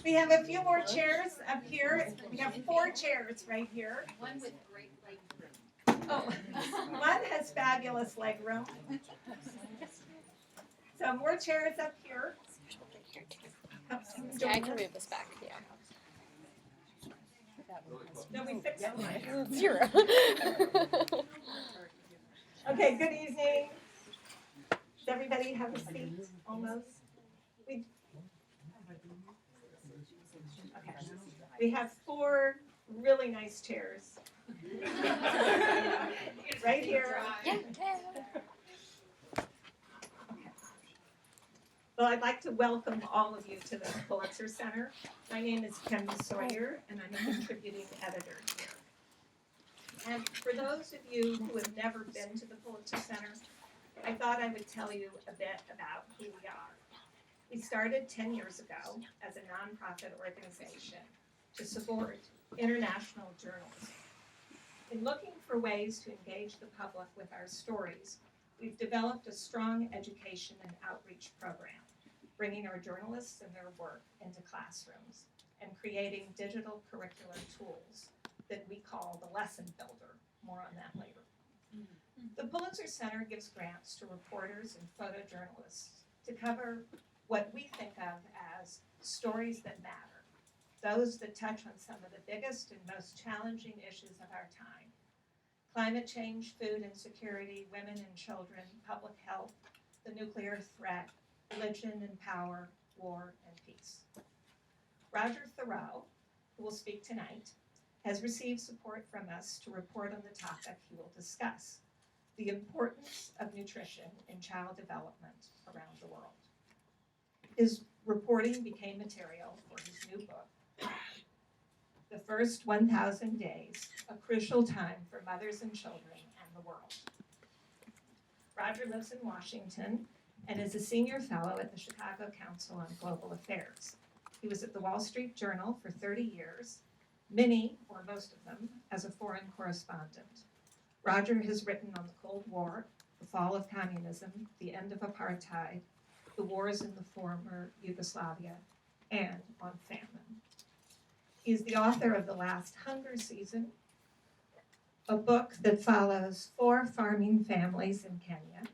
We have a few more chairs up here. We have 4 chairs right here. One with great leg room. Oh, one has fabulous leg room. So more chairs up here. Yeah, I can move this back. Yeah. No, we fixed it. 0. Okay, good evening. Does everybody have a seat? Almost. Okay. We have 4 really nice chairs. Right here. Yeah. Well, I'd like to welcome all of you to the Pulitzer Center. My name is Kim Sawyer, and I'm a contributing editor here. And for those of you who have never been to the Pulitzer Center, I thought I would tell you a bit about who we are. We started 10 years ago as a nonprofit organization to support international journalism. In looking for ways to engage the public with our stories, we've developed a strong education and outreach program, bringing our journalists and their work into classrooms and creating digital curricular tools that we call the lesson builder. More on that later. The Pulitzer Center gives grants to reporters and photojournalists to cover what we think of as stories that matter, those that touch on some of the biggest and most challenging issues of our time: climate change, food insecurity, women and children, public health, the nuclear threat, religion and power, war and peace. Roger Thurow, who will speak tonight, has received support from us to report on the topic he will discuss: the importance of nutrition in child development around the world. His reporting became material for his new book, The First 1,000 Days, a Crucial Time for Mothers and Children and the World. Roger lives in Washington and is a senior fellow at the Chicago Council on Global Affairs. He was at the Wall Street Journal for 30 years, many, or most of them, as a foreign correspondent. Roger has written on the Cold War, the fall of communism, the end of apartheid, the wars in the former Yugoslavia, and on famine. He is the author of The Last Hunger Season, a book that follows 4 farming families in Kenya,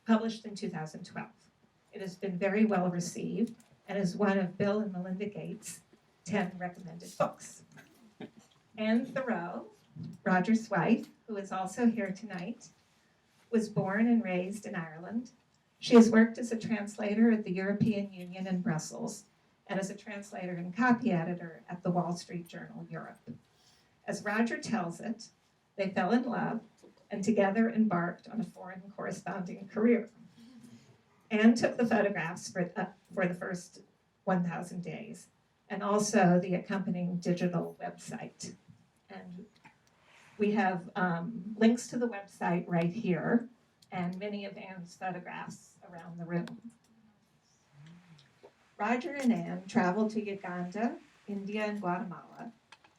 published in 2012. It has been very well received and is one of Bill and Melinda Gates' 10 recommended books. Anne Thurow, Roger's wife, who is also here tonight, was born and raised in Ireland. She has worked as a translator at the European Union in Brussels and as a translator and copy editor at the Wall Street Journal Europe. As Roger tells it, they fell in love and together embarked on a foreign corresponding career. Anne took the photographs for the first 1,000 days and also the accompanying digital website. And we have links to the website right here and many of Anne's photographs around the room. Roger and Anne traveled to Uganda, India, and Guatemala,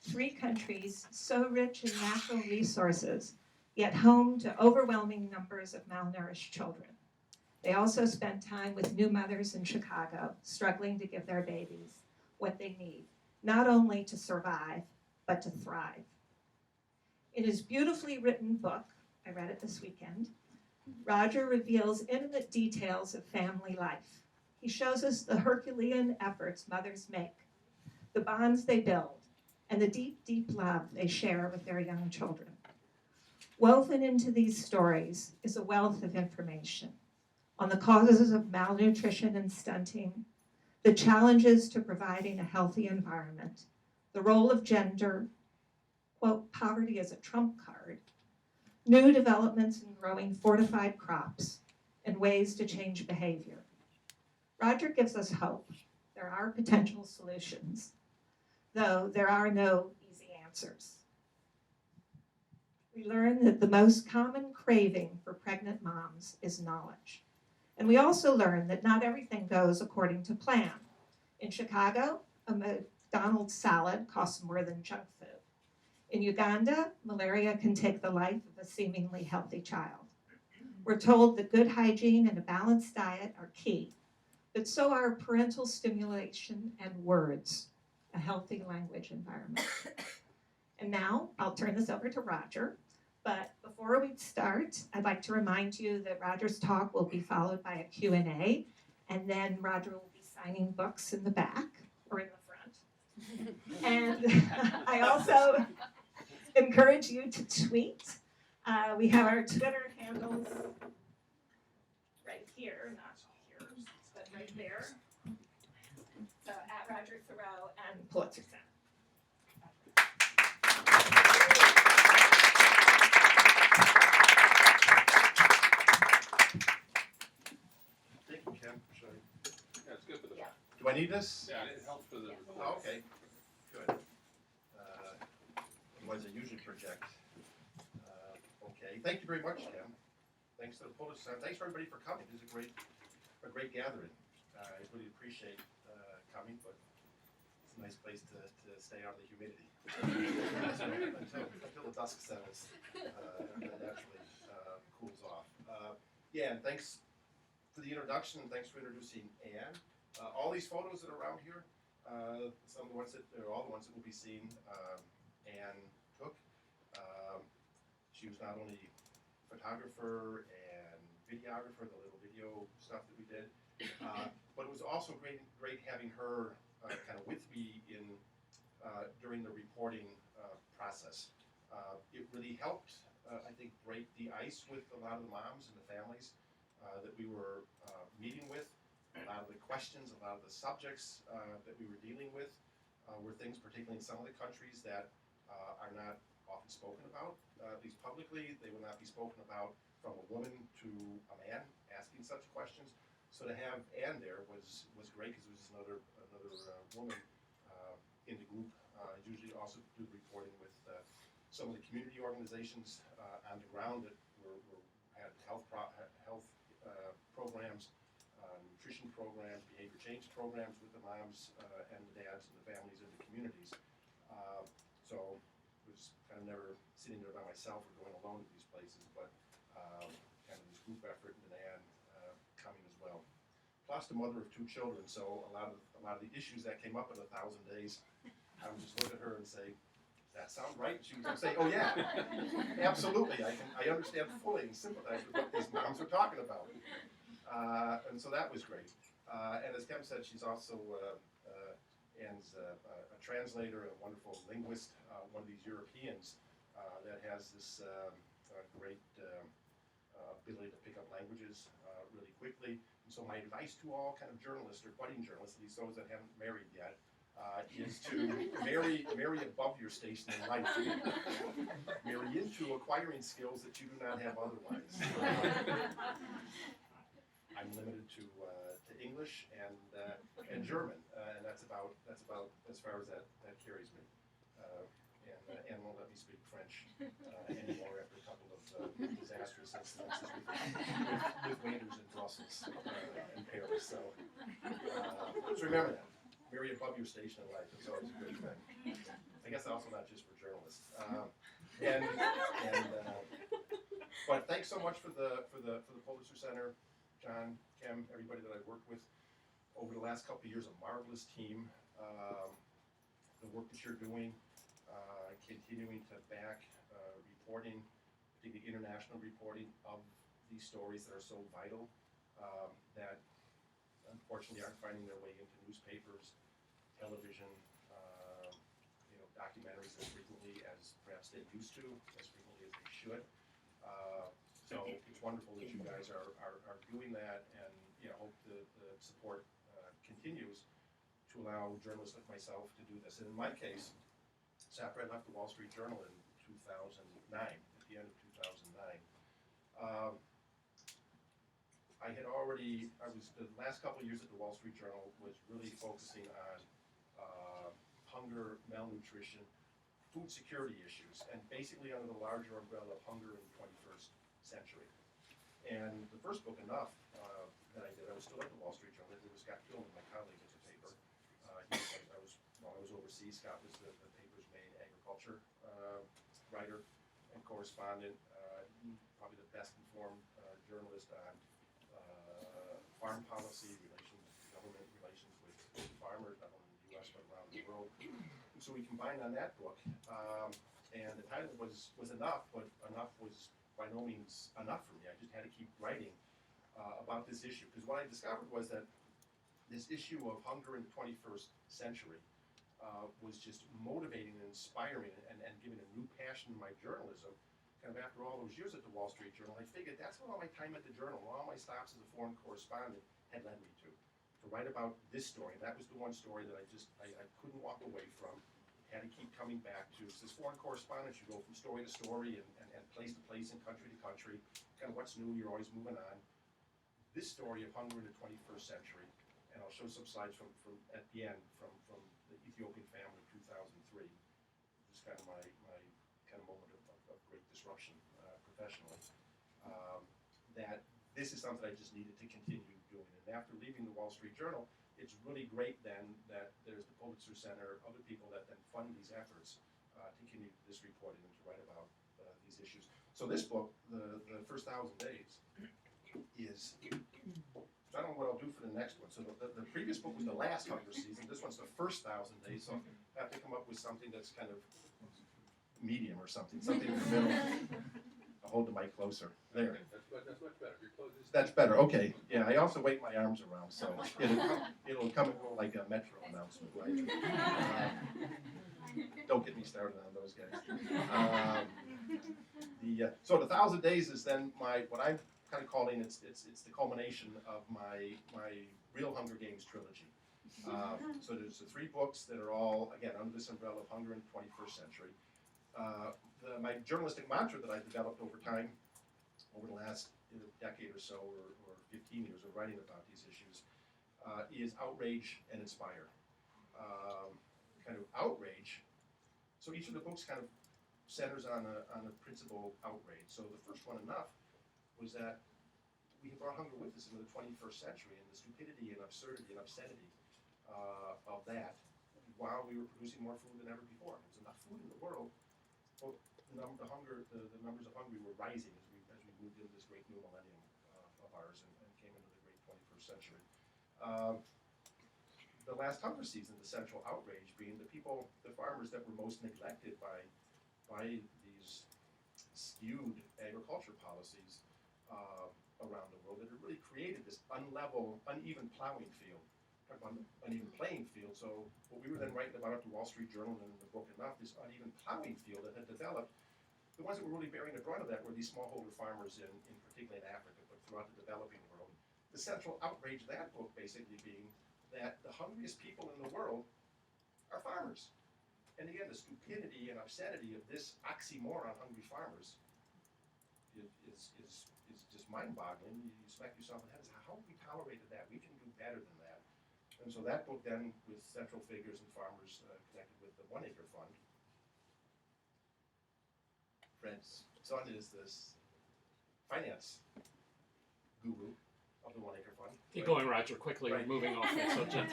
3 countries so rich in natural resources, yet home to overwhelming numbers of malnourished children. They also spent time with new mothers in Chicago, struggling to give their babies what they need, not only to survive, but to thrive. In his beautifully written book, I read it this weekend, Roger reveals intimate details of family life. He shows us the Herculean efforts mothers make, the bonds they build, and the deep, deep love they share with their young children. Woven into these stories is a wealth of information on the causes of malnutrition and stunting, the challenges to providing a healthy environment, the role of gender, quote, poverty as a trump card, new developments in growing fortified crops, and ways to change behavior. Roger gives us hope. There are potential solutions, though there are no easy answers. We learn that the most common craving for pregnant moms is knowledge. And we also learn that not everything goes according to plan. In Chicago, a McDonald's salad costs more than junk food. In Uganda, malaria can take the life of a seemingly healthy child. We're told that good hygiene and a balanced diet are key, but so are parental stimulation and words, a healthy language environment. And now I'll turn this over to Roger. But before we start, I'd like to remind you that Roger's talk will be followed by a Q&A, and then Roger will be signing books in the back or in the front. And I also encourage you to tweet. We have our Twitter handles right here, not here, but right there. So at Roger Thurow and Pulitzer Center. Thank you, Kim. Yeah, it's good for the. Yeah. Do I need this? Yeah, it helps for the. Oh, okay, good. Otherwise I usually project. Okay, thank you very much, Kim. Thanks to the Pulitzer Center. Thanks for everybody for coming. This is a great gathering. I really appreciate coming, but it's a nice place to stay out of the humidity until the dusk settles and it naturally cools off. Yeah, and thanks for the introduction, and thanks for introducing Anne. All these photos that are around here, some of the ones that, or all the ones that will be seen, Anne took. She was not only photographer and videographer, the little video stuff that we did, but it was also great having her kind of with me in during the reporting process. It really helped, I think, break the ice with a lot of the moms and the families that we were meeting with. A lot of the questions, a lot of the subjects that we were dealing with were things, particularly in some of the countries, that are not often spoken about, at least publicly. They will not be spoken about from a woman to a man asking such questions. So to have Anne there was great, because it was another woman in the group. I usually also do the reporting with some of the community organizations on the ground that had health programs, nutrition programs, behavior change programs with the moms and the dads and the families in the communities. So it was kind of never sitting there by myself or going alone to these places, but kind of this group effort, and Anne coming as well. Plus the mother of 2 children, so a lot of the issues that came up in 1,000 days, I would just look at her and say, "Does that sound right?" She would say, "Oh yeah, absolutely. I understand fully and sympathize with what these moms are talking about." And so that was great. And as Kim said, she's also Anne's a translator and a wonderful linguist, one of these Europeans that has this great ability to pick up languages really quickly. And so my advice to all kind of journalists or budding journalists, at least those that haven't married yet, is to marry above your station in life. Marry into acquiring skills that you do not have otherwise. I'm limited to English and German, and that's about as far as that carries me. And won't let me speak French anymore after a couple of disastrous incidences with waiters in Brussels and Paris. So remember that. Marry above your station in life. It's always a good thing. I guess also not just for journalists. But thanks so much for the Pulitzer Center, John, Kim, everybody that I've worked with over the last couple of years. A marvelous team. The work that you're doing, continuing to back reporting, particularly international reporting of these stories that are so vital, that unfortunately aren't finding their way into newspapers, television, documentaries as frequently as perhaps they used to, as frequently as they should. So it's wonderful that you guys are doing that, and hope the support continues to allow journalists like myself to do this. And in my case, so after I left the Wall Street Journal in 2009, at the end of 2009, the last couple of years at the Wall Street Journal was really focusing on hunger, malnutrition, food security issues, and basically under the larger umbrella of hunger in the 21st century. And the first book, Enough, that I did, I was still at the Wall Street Journal. It was Scott Gilman, my colleague at the paper. While I was overseas, Scott was the paper's main agriculture writer and correspondent, probably the best informed journalist on farm policy, relations farmers, not only in the U.S. but around the world. And so we combined on that book, and the title was enough, but enough was by no means enough for me. I just had to keep writing about this issue, because what I discovered was that this issue of hunger in the 21st century was just motivating and inspiring and giving a new passion in my journalism. Kind of after all those years at the Wall Street Journal, I figured that's what all my time at the Journal, all my stops as a foreign correspondent had led me to write about this story. And that was the one story that I couldn't walk away from. Had to keep coming back to. So as foreign correspondents, you go from story to story and place to place and country to country. Kind of what's new, you're always moving on. This story of hunger in the 21st century, and I'll show some slides from at the end from the Ethiopian family in 2003. This is kind of my kind of moment of great disruption professionally. That this is something I just needed to continue doing. And after leaving the Wall Street Journal, it's really great then that there's the Pulitzer Center, other people that then fund these efforts to continue this reporting and to write about these issues. So this book, the first 1,000 days, is, I don't know what I'll do for the next one. So the previous book was the last hunger season. This one's the first 1,000 days. So I have to come up with something that's kind of medium or something in the middle. I'll hold the mic closer. There. That's much better. You're close. That's better. Okay. Yeah, I also wave my arms around, so it'll come and go like a metro announcement, right? Don't get me started on those guys. So the 1,000 days is then what I'm kind of calling it's the culmination of my real Hunger Games trilogy. So there's the 3 books that are all again under this umbrella of hunger in the 21st century. My journalistic mantra that I developed over time, over the last decade or so, or 15 years of writing about these issues, is outrage and inspire. Kind of outrage. So each of the books kind of centers on a principle outrage. So the first one, Enough, was that we have brought hunger with us into the 21st century, and the stupidity and absurdity and obscenity of that, while we were producing more food than ever before. There's enough food in the world. Well, the numbers of hungry were rising as we moved into this great new millennium of ours and came into the great 21st century. The last hunger season, the central outrage being the farmers that were most neglected by these skewed agriculture policies around the world that have really created this uneven plowing field. Talk about uneven playing field. So what we were then writing about at the Wall Street Journal and in the book Enough, this uneven plowing field that had developed. The ones that were really bearing the brunt of that were these smallholder farmers in particularly in Africa, but throughout the developing world. The central outrage of that book basically being that the hungriest people in the world are farmers. And again, the stupidity and obscenity of this oxymoron, hungry farmers, is just mind-boggling. You smack yourself in the head and say, how have we tolerated that? We can do better than that. And so that book then, with central figures and farmers connected with the 1 Acre Fund. Fred's son is this finance guru of the 1 Acre Fund. Keep going, Roger, quickly. Right. We're moving off the subject.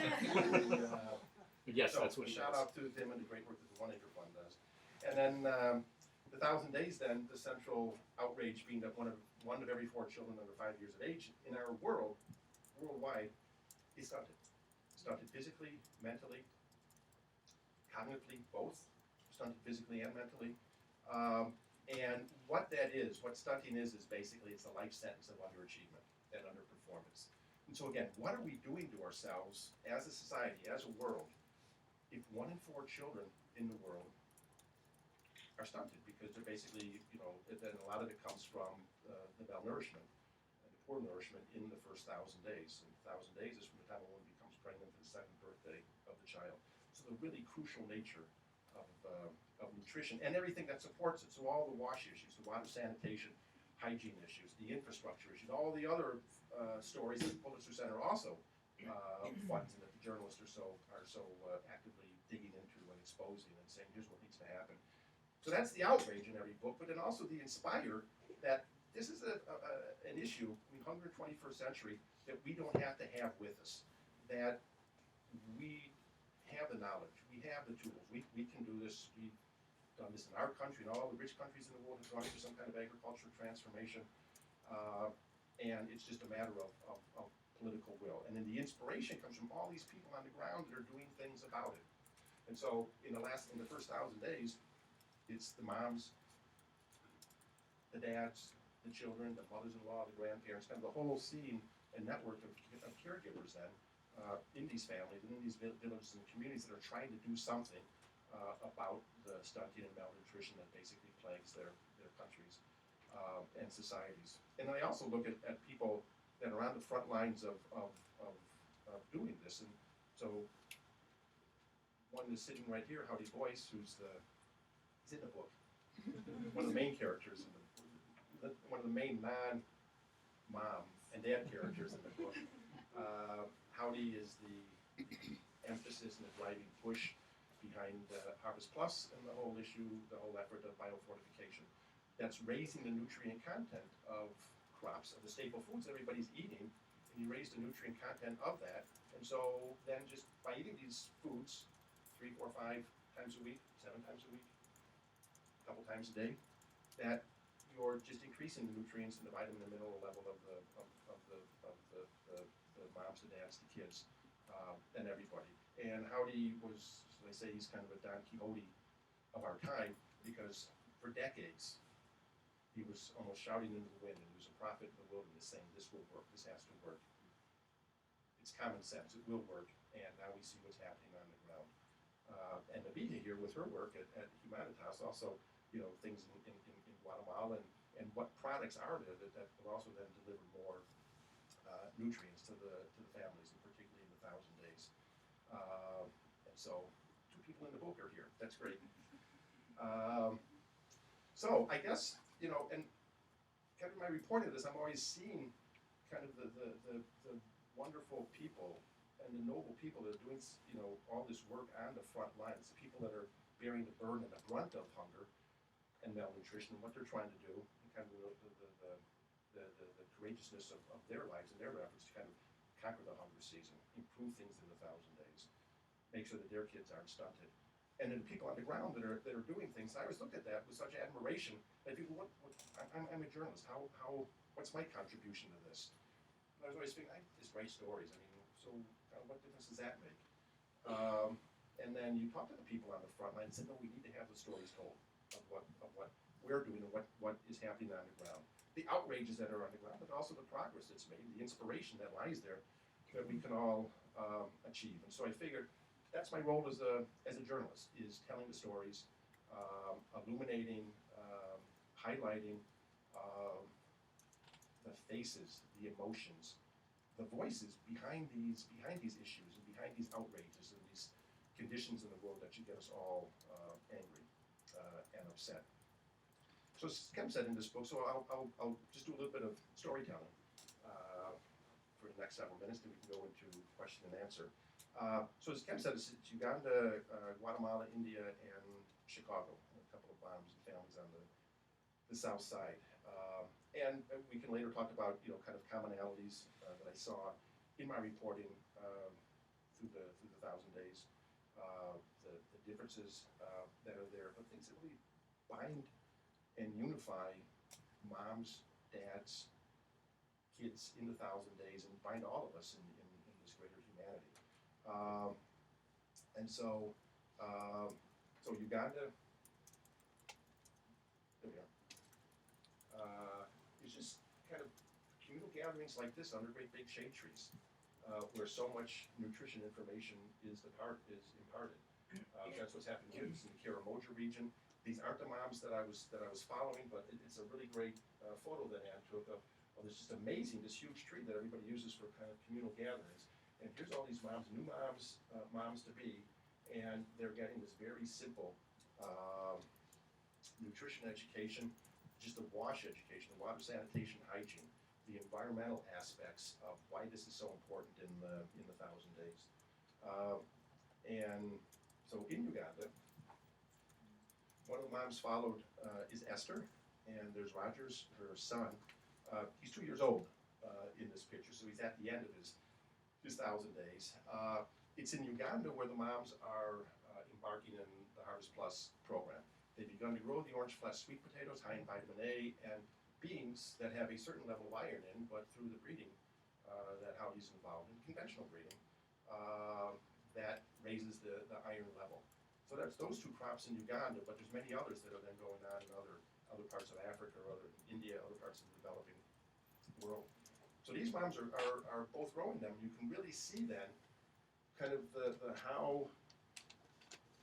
Yes, So, that's what she shout does. out to him and the great work that the 1 Acre Fund does. And then the 1,000 days then, the central outrage being that one of every 4 children under 5 years of age in our world, worldwide, is stunted. Stunted physically, mentally, cognitively, both. Stunted physically and mentally. And what that is, what stunting is basically it's a life sentence of underachievement and underperformance. And so again, what are we doing to ourselves as a society, as a world, if 1 in 4 children in the world are stunted? Because they're basically, then a lot of it comes from the malnourishment and the poor nourishment in the first 1,000 days. And 1,000 days is from the time a woman becomes pregnant to the 2nd birthday of the child. So the really crucial nature of nutrition and everything that supports it. So all the wash issues, the water sanitation, hygiene issues, the infrastructure issues, all the other stories that the Pulitzer Center also funds and that the journalists are so actively digging into and exposing and saying, here's what needs to happen. So that's the outrage in every book, but then also the inspire that this is an issue, hunger 21st century, that we don't have to have with us. That we have the knowledge, we have the tools, we can do this. We've done this in our country, and all the rich countries in the world have gone through some kind of agricultural transformation. And it's just a matter of political will. And then the inspiration comes from all these people on the ground that are doing things about it. And so in the first 1,000 days, it's the moms, the dads, the children, the mothers-in-law, the grandparents, kind of the whole scene and network of caregivers then in these families and in these villages and communities that are trying to do something about the stunting and malnutrition that basically plagues their countries and societies. And I also look at people that are on the front lines of doing this. And so one is sitting right here, Howdy Boyce, he's in the book. One of the main characters in one of the main non-mom and dad characters in the book. Howdy is the emphasis and the driving push behind Harvest Plus and the whole issue, the whole effort of biofortification. That's raising the nutrient content of crops, of the staple foods everybody's eating, and you raise the nutrient content of that. And so then just by eating these foods 3, 4, 5 times a week, 7 times a week, a couple times a day, that you're just increasing the nutrients and the vitamin and mineral level of the moms, the dads, the kids, and everybody. And Howdy was, so they say he's kind of a Don Quixote of our time, because for decades he was almost shouting into the wind, and he was a prophet in the wilderness saying, this will work, this has to work. It's common sense, it will work, and now we see what's happening on the ground. And Nabita here with her work at Humanitas, also, things in Guatemala and what products are there that will also then deliver more nutrients to the families, and particularly in the 1,000 days. And so 2 people in the book are here. That's great. So I guess, and kind of my reporting of this, I'm always seeing kind of the wonderful people and the noble people that are doing, all this work on the front lines, the people that are bearing the burden and the brunt of hunger and malnutrition, and what they're trying to do, and kind of the courageousness of their lives and their efforts to kind of conquer the hunger season, improve things in the 1,000 days, make sure that their kids aren't stunted. And then the people on the ground that are doing things, I always looked at that with such admiration. I think, I'm a journalist. What's my contribution to this? And I was always thinking, I just write stories. I mean, so what difference does that make? And then you talk to the people on the front line and say, no, we need to have the stories told of what we're doing and what is happening on the ground. The outrages that are on the ground, but also the progress that's made, the inspiration that lies there that we can all achieve. And so I figured that's my role as a journalist, is telling the stories, illuminating, highlighting the faces, the emotions, the voices behind these issues and behind these outrages and these conditions in the world that should get us all angry and upset. So as Kem said in this book, so I'll just do a little bit of storytelling for the next several minutes, then we can go into question and answer. So as Kem said, it's Uganda, Guatemala, India, and Chicago, and a couple of moms and families on the south side. And we can later talk about, kind of commonalities that I saw in my reporting through the 1,000 days, the differences that are there, but things that really bind and unify moms, dads, kids in the 1,000 days, and bind all of us in this greater humanity. And so Uganda, there we are. It's just kind of communal gatherings like this under great big shade trees, where so much nutrition information is imparted. That's what's happening here. This is in the Karamoja region. These aren't the moms that I was following, but it's a really great photo that Ann took of this just amazing, this huge tree that everybody uses for kind of communal gatherings. And here's all these moms, new moms, moms to be, and they're getting this very simple nutrition education, just the wash education, the water sanitation, hygiene, the environmental aspects of why this is so important in the 1,000 days. And so in Uganda, one of the moms followed is Esther, and there's Roger's, her son. He's 2 years old in this picture, so he's at the end of his 1,000 days. It's in Uganda where the moms are embarking in the Harvest Plus program. They've begun to grow the orange flesh sweet potatoes high in vitamin A and beans that have a certain level of iron in, but through the breeding that Howdy he's involved in conventional breeding that raises the iron level. So that's those two crops in Uganda, but there's many others that are then going on in other parts of Africa or other India, other parts of the developing world. So these moms are both growing them. You can really see then kind of the how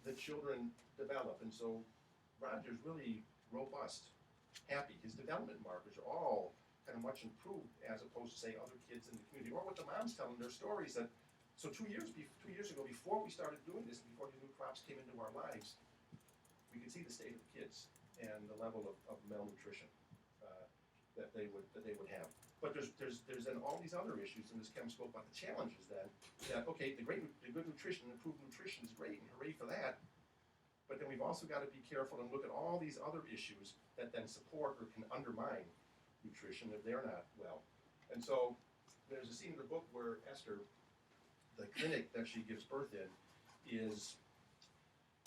the children develop. And so Roger's really robust, happy. His development markers are all kind of much improved as opposed to, say, other kids in the community, or what the moms tell them, their stories that, so 2 years ago, before we started doing this, and before these new crops came into our lives, we could see the state of the kids and the level of malnutrition that they would have. But there's then all these other issues, and as Kim spoke about the challenges then, that, okay, the good nutrition, improved nutrition is great, and hooray for that, but then we've also got to be careful and look at all these other issues that then support or can undermine nutrition if they're not well. And so there's a scene in the book where Esther, the clinic that she gives birth in, it's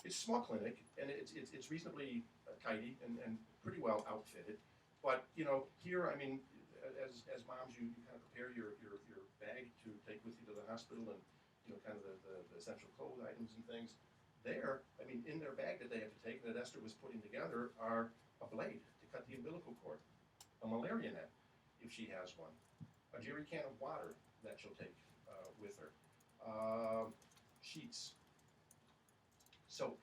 a small clinic, and it's reasonably tidy and pretty well outfitted. But you know, here, I mean, as moms, you kind of prepare your bag to take with you to the hospital, and you know, kind of the essential clothes items and things. There, I mean, in their bag that they have to take, that Esther was putting together, are a blade to cut the umbilical cord, a malaria net, if she has one, a jerry can of water that she'll take with her, sheets, soap,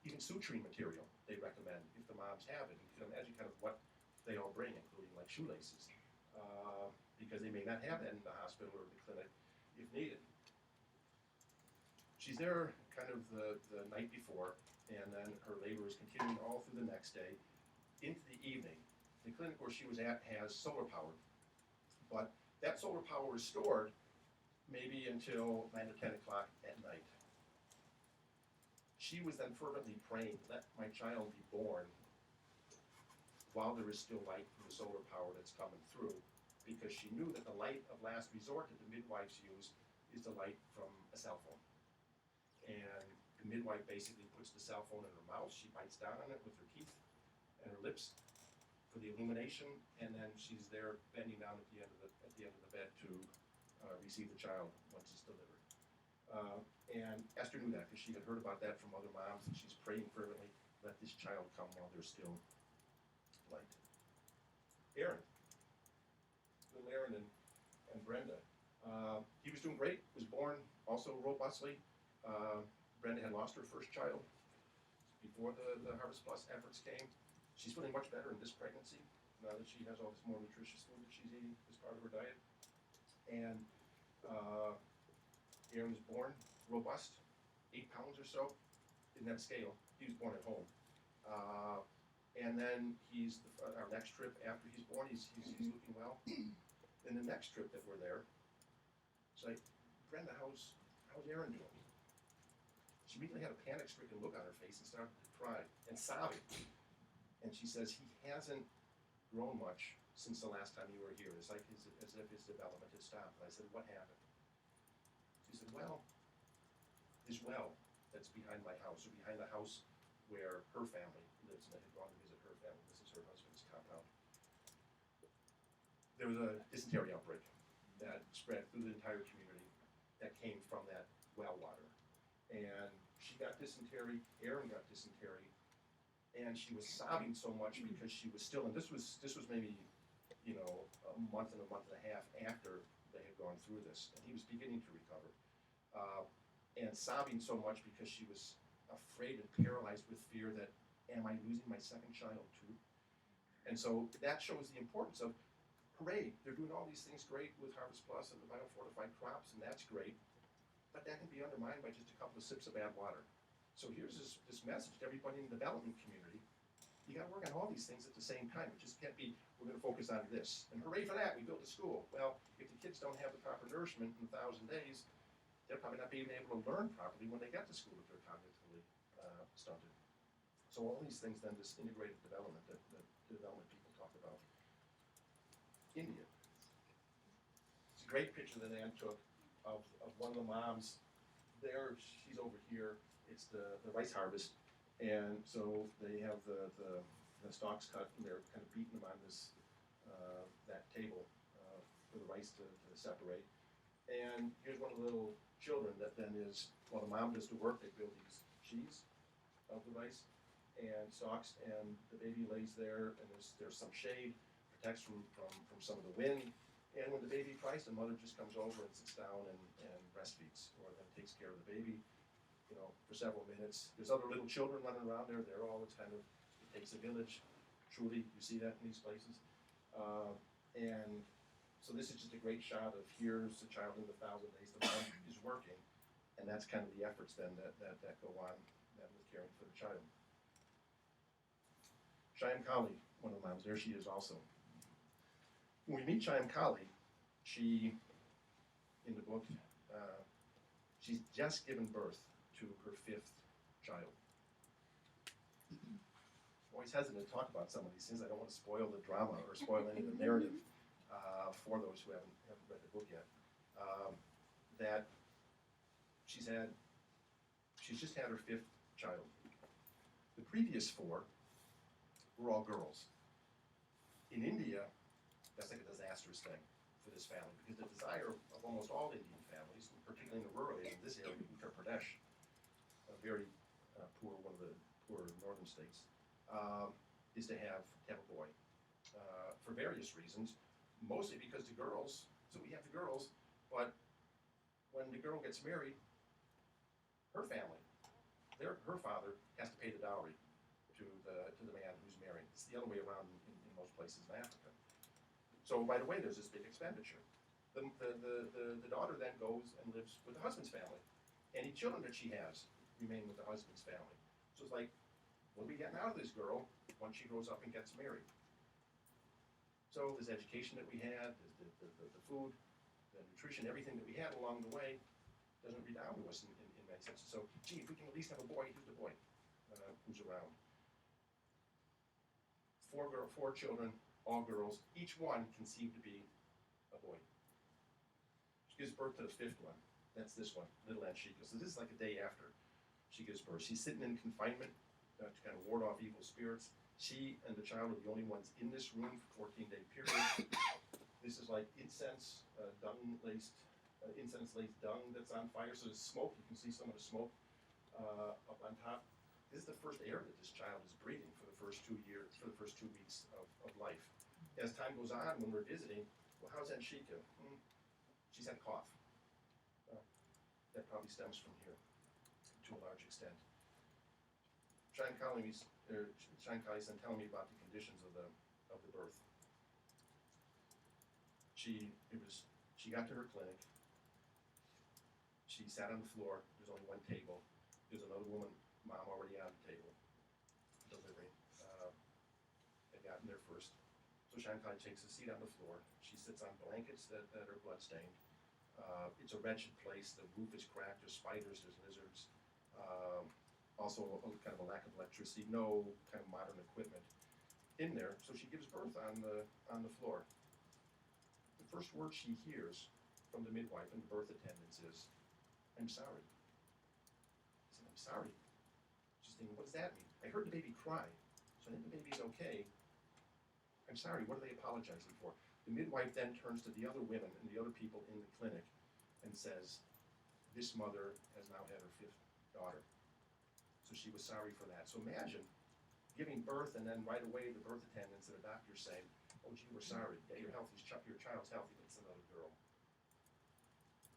even suturing material they recommend if the moms have it. And you can imagine kind of what they all bring, including like shoelaces, because they may not have that in the hospital or the clinic if needed. She's there kind of the night before, and then her labor is continuing all through the next day into the evening. The clinic where she was at has solar power, but that solar power is stored maybe until 9 or 10 o'clock at night. She was then fervently praying, let my child be born while there is still light from the solar power that's coming through, because she knew that the light of last resort that the midwives use is the light from a cell phone. And the midwife basically puts the cell phone in her mouth, she bites down on it with her teeth and her lips for the illumination, and then she's there bending down at the end of the bed to receive the child once it's delivered. And Esther knew that because she had heard about that from other moms, and she's praying fervently, let this child come while there's still light. Aaron, little Aaron and Brenda. He was doing great, was born also robustly. Brenda had lost her first child before the Harvest Plus efforts came. She's feeling much better in this pregnancy now that she has all this more nutritious food that she's eating as part of her diet. And Aaron was born robust, 8 pounds or so in that scale. He was born at home. And then our next trip after he's born, he's looking well. Then the next trip that we're there, it's like, Brenda, how's Aaron doing? She immediately had a panic-stricken look on her face and started to cry and sobbing. And she says, he hasn't grown much since the last time you were here. It's like as if his development had stopped. And I said, what happened? She said, well, this well that's behind my house, or behind the house where her family lives, and I had gone to visit her family. This is her husband's compound. There was a dysentery outbreak that spread through the entire community that came from that well water. And she got dysentery, Aaron got dysentery, and she was sobbing so much because she was still, and this was maybe, you know, a month and a half after they had gone through this, and he was beginning to recover. And sobbing so much because she was afraid and paralyzed with fear that, am I losing my second child too? And so that shows the importance of, hooray, they're doing all these things great with Harvest Plus and the biofortified crops, and that's great, but that can be undermined by just a couple of sips of bad water. So here's this message to everybody in the development community. You gotta work on all these things at the same time. It just can't be, we're gonna focus on this. And hooray for that, we built a school. Well, if the kids don't have the proper nourishment in 1,000 days, they're probably not being able to learn properly when they get to school if they're cognitively stunted. So all these things then, this integrated development that development people talk about. India. It's a great picture that Ann took of one of the moms. There, she's over here. It's the rice harvest, and so they have the stalks cut, and they're kind of beating them on this that table for the rice to separate. And here's one of the little children that then is, while the mom does the work, they build these cheese of the rice and stalks, and the baby lays there, and there's some shade, protects from some of the wind. And when the baby cries, the mother just comes over and sits down and breastfeeds, or then takes care of the baby, you know, for several minutes. There's other little children running around there. They're all, it's kind of, it takes a village. Truly, you see that in these places. And so this is just a great shot of here's the child in the 1,000 days. The mom is working, and that's kind of the efforts then that go on then with caring for the child. Shyam Kali, one of the moms, there she is also. When we meet Shyam Kali, she, in the book, she's just given birth to her 5th child. I'm always hesitant to talk about some of these things. I don't want to spoil the drama or spoil any of the narrative for those who haven't read the book yet. That she's just had her 5th child. The previous 4 were all girls. In India, that's like a disastrous thing for this family, because the desire of almost all Indian families, particularly in the rural areas, in this area, Uttar Pradesh, a very poor, one of the poorer northern states, is to have a boy, for various reasons, mostly because the girls, so we have the girls, but when the girl gets married, her family, her father has to pay the dowry to the man who's marrying. It's the other way around in most places in Africa. So right away, there's this big expenditure. The daughter then goes and lives with the husband's family. Any children that she has remain with the husband's family. So it's like, what are we getting out of this girl once she grows up and gets married? So this education that we had, the food, the nutrition, everything that we had along the way doesn't redound to us in many senses. So, gee, if we can at least have a boy, who's the boy who's around? 4 children, all girls, each one conceived to be a boy. She gives birth to the 5th one. That's this one, little Anshika. So this is like a day after she gives birth. She's sitting in confinement to kind of ward off evil spirits. She and the child are the only ones in this room for 14-day period. This is like incense, dung-laced, incense-laced dung that's on fire. So there's smoke. You can see some of the smoke up on top. This is the first air that this child is breathing for the first 2 years, for the first 2 weeks of life. As time goes on, when we're visiting, well, how's Anshika? She's had a cough. That probably stems from here to a large extent. Shyam Kali's then telling me about the conditions of the birth. She got to her clinic. She sat on the floor. There's only one table. There's another mom already on the table, delivering. Had gotten there first. So Shyam Kali takes a seat on the floor. She sits on blankets that are blood-stained. It's a wretched place. The roof is cracked. There's spiders. There's lizards. Also, kind of a lack of electricity. No kind of modern equipment in there. So she gives birth on the floor. The first word she hears from the midwife and the birth attendants is, "I'm sorry." I said, "I'm sorry." She's thinking, what does that mean? I heard the baby cry, so I think the baby's okay. I'm sorry, what are they apologizing for? The midwife then turns to the other women and the other people in the clinic and says, this mother has now had her 5th daughter. So she was sorry for that. So imagine giving birth and then right away the birth attendants and the doctors saying, oh gee, we're sorry. Yeah, your child's healthy, but it's another girl.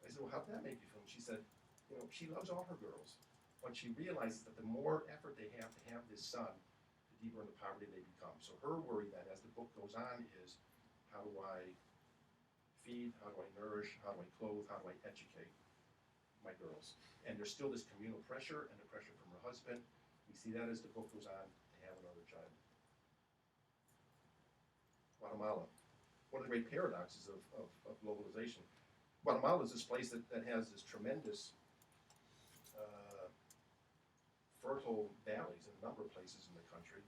I said, well, how did that make you feel? And she said, you know, she loves all her girls, but she realizes that the more effort they have to have this son, the deeper into poverty they become. So her worry then, as the book goes on, is how do I feed, how do I nourish, how do I clothe, how do I educate my girls? And there's still this communal pressure and the pressure from her husband. We see that as the book goes on to have another child. Guatemala, one of the great paradoxes of globalization. Guatemala is this place that has this tremendous fertile valleys in a number of places in the country.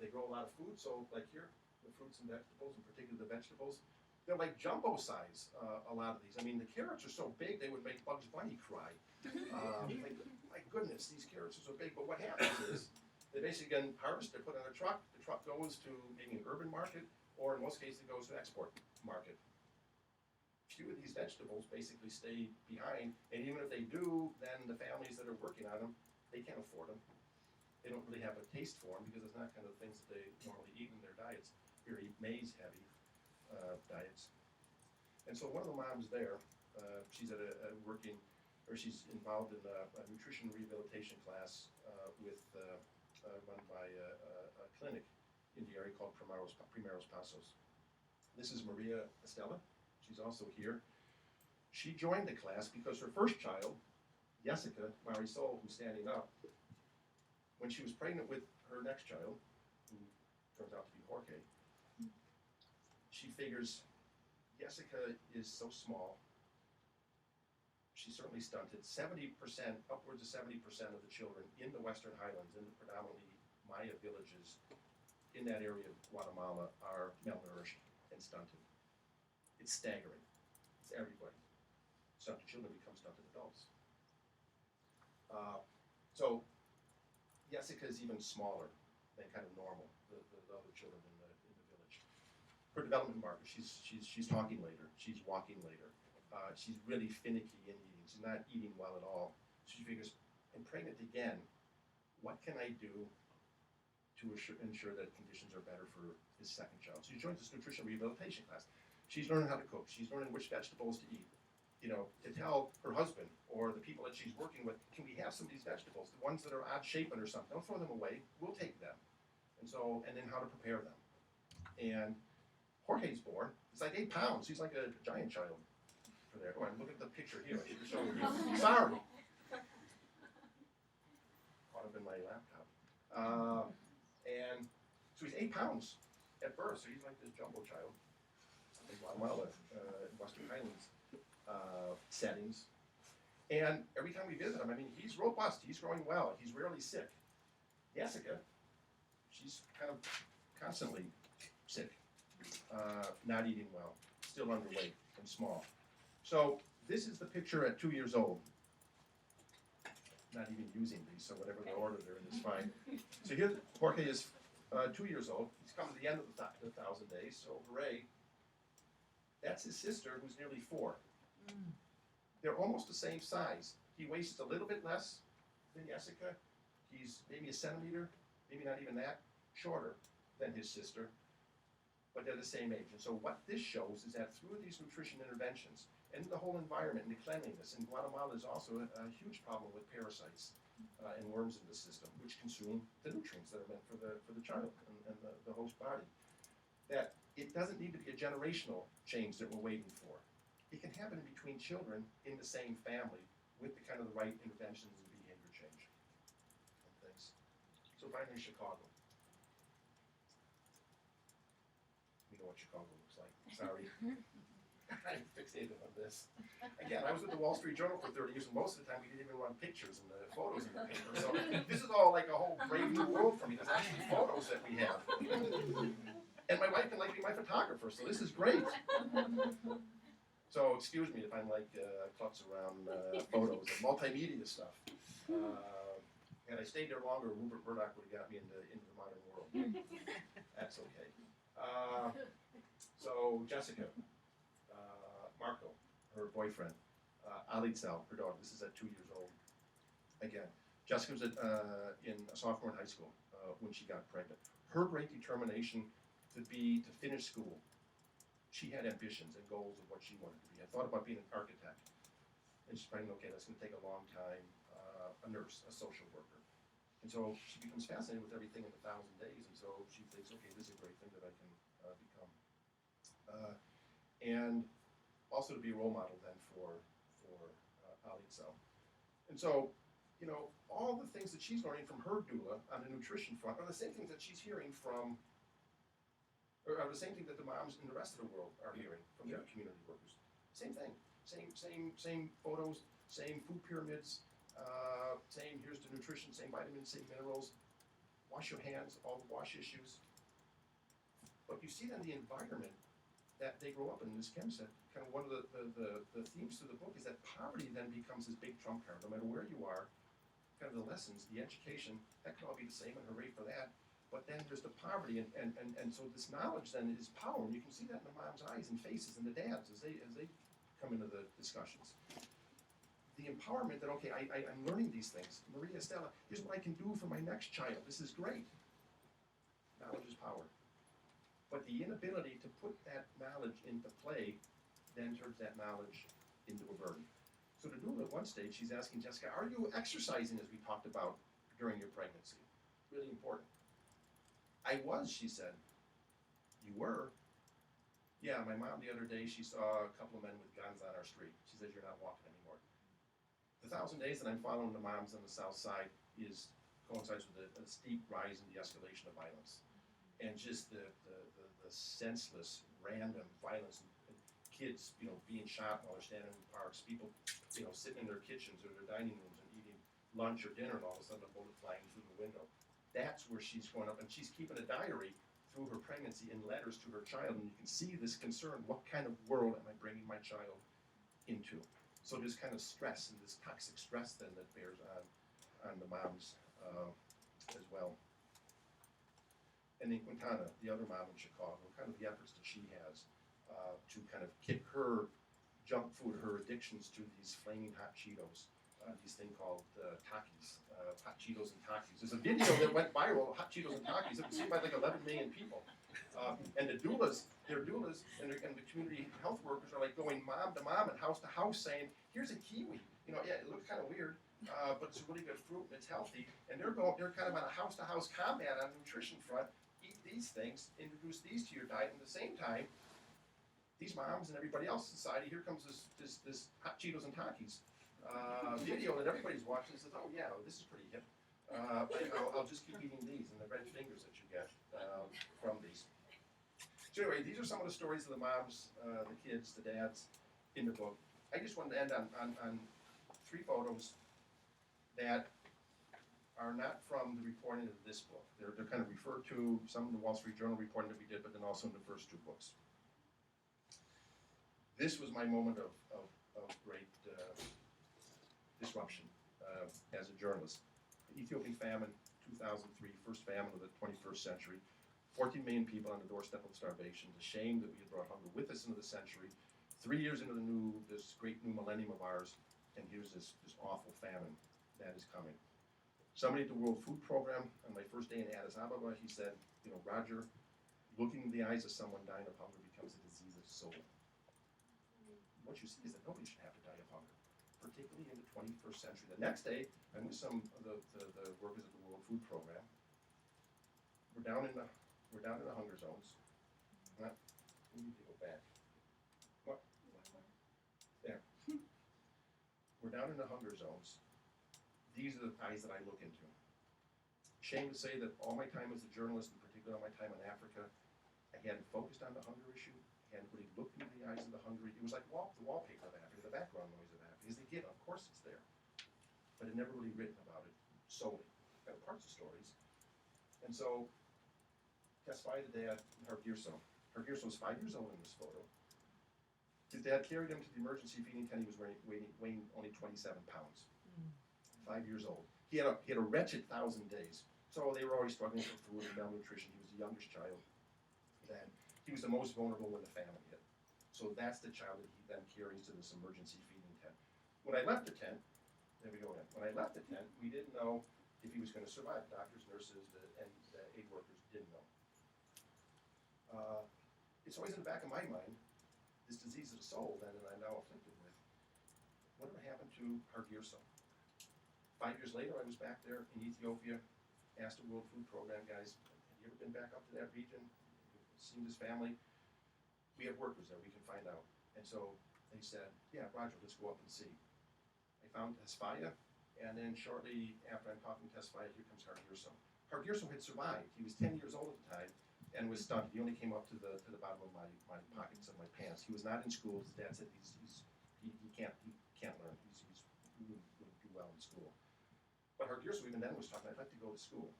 They grow a lot of food, so like here, the fruits and vegetables, in particular the vegetables, they're like jumbo size, a lot of these. I mean, the carrots are so big they would make Bugs Bunny cry. Like, my goodness, these carrots are so big. But what happens is they basically get harvested, they're put on a truck. The truck goes to maybe an urban market, or in most cases it goes to an export market. few of these vegetables basically stay behind, and even if they do, then the families that are working on them, they can't afford them. They don't really have a taste for them because it's not kind of the things that they normally eat in their diets, very maize-heavy diets. And so one of the moms there, she's at she's involved in a nutrition rehabilitation class run by a clinic in the area called Primeros Pasos. This is Maria Estela. She's also here. She joined the class because her first child, Jessica Marisol, who's standing up, when she was pregnant with her next child, who turns out to be Jorge, she figures Jessica is so small, she's certainly stunted. 70%, upwards of 70% of the children in the Western Highlands, in the predominantly Maya villages in that area of Guatemala, are malnourished and stunted. It's staggering. It's everybody. Stunted children become stunted adults. So Jessica is even smaller than kind of normal, the other children in the village. Her development marker, she's talking later, she's walking later. She's really finicky in eating. She's not eating well at all. She figures, I'm pregnant again. What can I do to ensure that conditions are better for his second child? So she joins this nutrition rehabilitation class. She's learning how to cook. She's learning which vegetables to eat. You know, to tell her husband or the people that she's working with, can we have some of these vegetables, the ones that are odd shapen or something? Don't throw them away. We'll take them. And then how to prepare them. And Jorge's born. He's like 8 pounds. He's like a giant child. For there. Oh, and look at the picture here. I should have shown you. Sorry. Caught up in my laptop. And so he's 8 pounds at birth. So he's like this jumbo child in Guatemala, Western Highlands settings. And every time we visit him, I mean, he's robust. He's growing well. He's rarely sick. Jessica, she's kind of constantly sick, not eating well, still underweight and small. So this is the picture at 2 years old. Not even using these, so whatever the order they're in is fine. So here, Jorge is 2 years old. He's come to the end of the 1,000 days, so hooray. That's his sister, who's nearly 4. They're almost the same size. He weighs a little bit less than Jessica. He's maybe a centimeter, maybe not even that, shorter than his sister, but they're the same age. And so what this shows is that through these nutrition interventions and the whole environment and the cleanliness, and Guatemala is also a huge problem with parasites and worms in the system, which consume the nutrients that are meant for the child and the host body. That it doesn't need to be a generational change that we're waiting for. It can happen between children in the same family with the kind of the right interventions and behavior change and things. So finally, Chicago. We know what Chicago looks like. Sorry. I'm fixated on this. Again, I was with the Wall Street Journal for 30 years, and most of the time we didn't even run pictures and the photos in the paper. So this is all like a whole brave new world for me. There's actually photos that we have. And my wife can like be my photographer, so this is great. So excuse me if I'm like klutz around photos and multimedia stuff. Had I stayed there longer, Rupert Murdoch would have got me into the modern world. That's okay. So Jessica, Marco, her boyfriend, Alitzel, her daughter. This is at 2 years old. Again, Jessica was in a sophomore in high school when she got pregnant. Her great determination to finish school. She had ambitions and goals of what she wanted to be. I thought about being an architect. And she's finding, okay, that's going to take a long time, a nurse, a social worker. And so she becomes fascinated with everything in 1,000 days, and so she thinks, okay, this is a great thing that I can become. And also to be a role model then for Alitzel. And so, you know, all the things that she's learning from her doula on the nutrition front are the same things that she's hearing from are the same thing that the moms in the rest of the world are hearing from their community workers. Same thing. Same photos, same food pyramids, same here's the nutrition, same vitamins, same minerals. Wash your hands, all the wash issues. But you see then the environment that they grow up in. As Kim said, kind of one of the themes to the book is that poverty then becomes this big trump card. No matter where you are, kind of the lessons, the education, that can all be the same, and hooray for that. But then there's the poverty, and so this knowledge then is power, and you can see that in the mom's eyes and faces and the dads as they come into the discussions. The empowerment that, okay, I'm learning these things. Maria Stella, here's what I can do for my next child. This is great. Knowledge is power. But the inability to put that knowledge into play then turns that knowledge into a burden. So the doula at one stage, she's asking Jessica, are you exercising as we talked about during your pregnancy? Really important. I was, she said. You were? Yeah, my mom the other day, she saw a couple of men with guns on our street. She says, you're not walking anymore. The 1,000 days that I'm following the moms on the south side coincides with a steep rise in the escalation of violence. And just the senseless, random violence, and kids, being shot while they're standing in parks, people, sitting in their kitchens or their dining rooms and eating lunch or dinner, and all of a sudden a bullet flying through the window. That's where she's going up, and she's keeping a diary through her pregnancy in letters to her child, and you can see this concern, what kind of world am I bringing my child into? So there's kind of stress, and this toxic stress then that bears on the moms as well. And then Quintana, the other mom in Chicago, kind of the efforts that she has to kind of kick her junk food, her addictions to these flaming hot Cheetos, these thing called Takis, hot Cheetos and Takis. There's a video that went viral, hot Cheetos and Takis. It was seen by like 11 million people. And the doulas, their doulas and the community health workers are like going mom to mom and house to house saying, here's a kiwi. Yeah, it looks kind of weird, but it's a really good fruit and it's healthy. And they're kind of on a house to house combat on the nutrition front. Eat these things, introduce these to your diet, and at the same time, these moms and everybody else in society, here comes this hot Cheetos and Takis video that everybody's watching and says, oh yeah, this is pretty hip. I'll just keep eating these and the red fingers that you get from these. So anyway, these are some of the stories of the moms, the kids, the dads in the book. I just wanted to end on 3 photos that are not from the reporting of this book. They're kind of referred to, some of the Wall Street Journal reporting that we did, but then also in the first 2 books. This was my moment of great disruption as a journalist. The Ethiopian famine, 2003, first famine of the 21st century. 14 million people on the doorstep of starvation. It's a shame that we had brought hunger with us into the century. 3 years into this great new millennium of ours, and here's this awful famine that is coming. Somebody at the World Food Program, on my first day in Addis Ababa, he said, Roger, looking in the eyes of someone dying of hunger becomes a disease of the soul. What you see is that nobody should have to die of hunger, particularly in the 21st century. The next day, I'm with some of the workers at the World Food Program. We're down in the hunger zones. We need to go back. What? There. We're down in the hunger zones. These are the eyes that I look into. Shame to say that all my time as a journalist, in particular all my time in Africa, I hadn't focused on the hunger issue. I hadn't really looked into the eyes of the hungry. It was like the wallpaper of Africa, the background noise of Africa. As they get, of course it's there. But I'd never really written about it solely. Got parts of stories. And so, Tesfaye, the dad, Hargirso was 5 years old in this photo. His dad carried him to the emergency feeding tent. He was weighing only 27 pounds. 5 years old. He had a wretched 1,000 days. So they were already struggling for food and malnutrition. He was the youngest child. Then he was the most vulnerable when the famine hit. So that's the child that he then carries to this emergency feeding tent. When I left the tent, there we go again. When I left the tent, we didn't know if he was going to survive. Doctors, nurses, and the aid workers didn't know. It's always in the back of my mind, this disease of the soul that I'm now afflicted with. Whatever happened to Hargirso? 5 years later, I was back there in Ethiopia, asked the World Food Program guys, have you ever been back up to that region? Seen this family? We have workers there, we can find out. And so they said, yeah, Roger, let's go up and see. I found Tesfaye, and then shortly after I'm talking to Tesfaye, here comes Hargirso. Hargirso had survived. He was 10 years old at the time and was stunted. He only came up to the bottom of my pockets of my pants. He was not in school. His dad said he can't learn. He wouldn't do well in school. But Hargirso even then was talking, I'd like to go to school.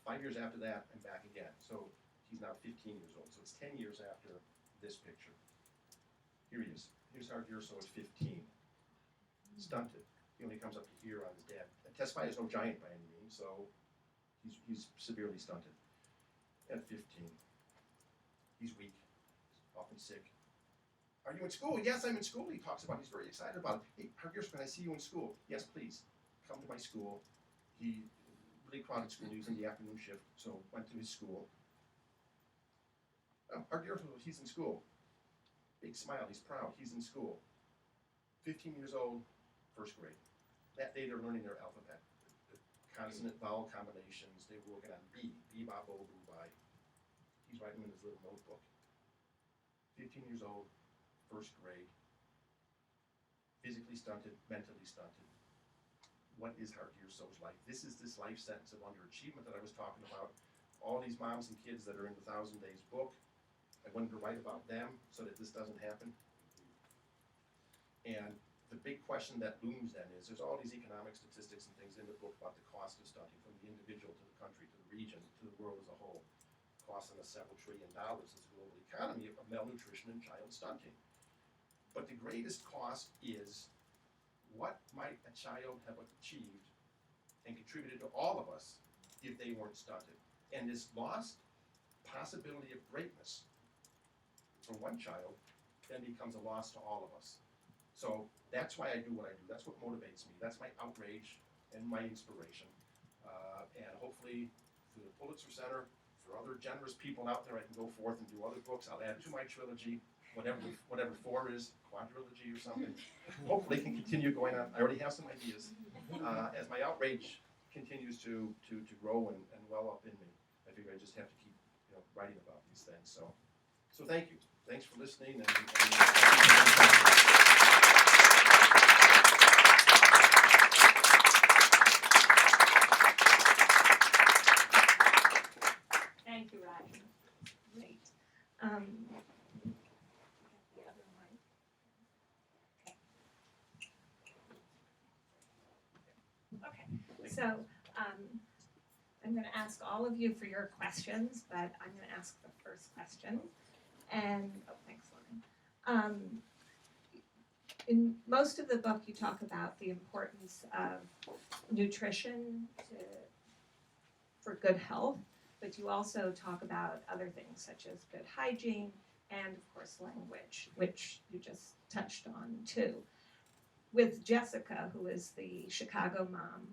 5 years after that, I'm back again. So he's now 15 years old. So it's 10 years after this picture. Here he is. Here's Hargirso at 15. Stunted. He only comes up to here on his dad. And Tesfaye is no giant by any means, so he's severely stunted at 15. He's weak, often sick. Are you in school? Yes, I'm in school. He talks about, he's very excited about it. Hey, Hargeus, can I see you in school? Yes, please. Come to my school. He, really crowded school, he was in the afternoon shift, so went to his school. Oh, Hargeus, he's in school. Big smile, he's proud, he's in school. 15 years old, first grade. That day they're learning their alphabet. The consonant vowel combinations, they were working on B, ba, bo, boo, bai. He's writing in his little notebook. 15 years old, first grade, physically stunted, mentally stunted. What is Hargeus' life? This is this life sentence of underachievement that I was talking about. All these moms and kids that are in the 1,000 Days book, I wanted to write about them so that this doesn't happen. And the big question that looms then is, there's all these economic statistics and things in the book about the cost of stunting, from the individual to the country, to the region, to the world as a whole. Costing us several $1 trillion as a global economy of malnutrition and child stunting. But the greatest cost is, what might a child have achieved and contributed to all of us if they weren't stunted? And this lost possibility of greatness for one child then becomes a loss to all of us. So that's why I do what I do. That's what motivates me. That's my outrage and my inspiration. And hopefully through the Pulitzer Center, for other generous people out there, I can go forth and do other books. I'll add to my trilogy, whatever 4 is, quadrilogy or something. Hopefully can continue going on. I already have some ideas. As my outrage continues to grow and well up in me, I figure I just have to keep writing about these things. So thank you. Thanks for listening. Thank you, Roger. Great. The other mic. Okay, so I'm going to ask all of you for your questions, but I'm going to ask the first question. And, oh, thanks, Lauren. In most of the book, you talk about the importance of nutrition for good health, but you also talk about other things such as good hygiene and, of course, language, which you just touched on too. With Jessica, who is the Chicago mom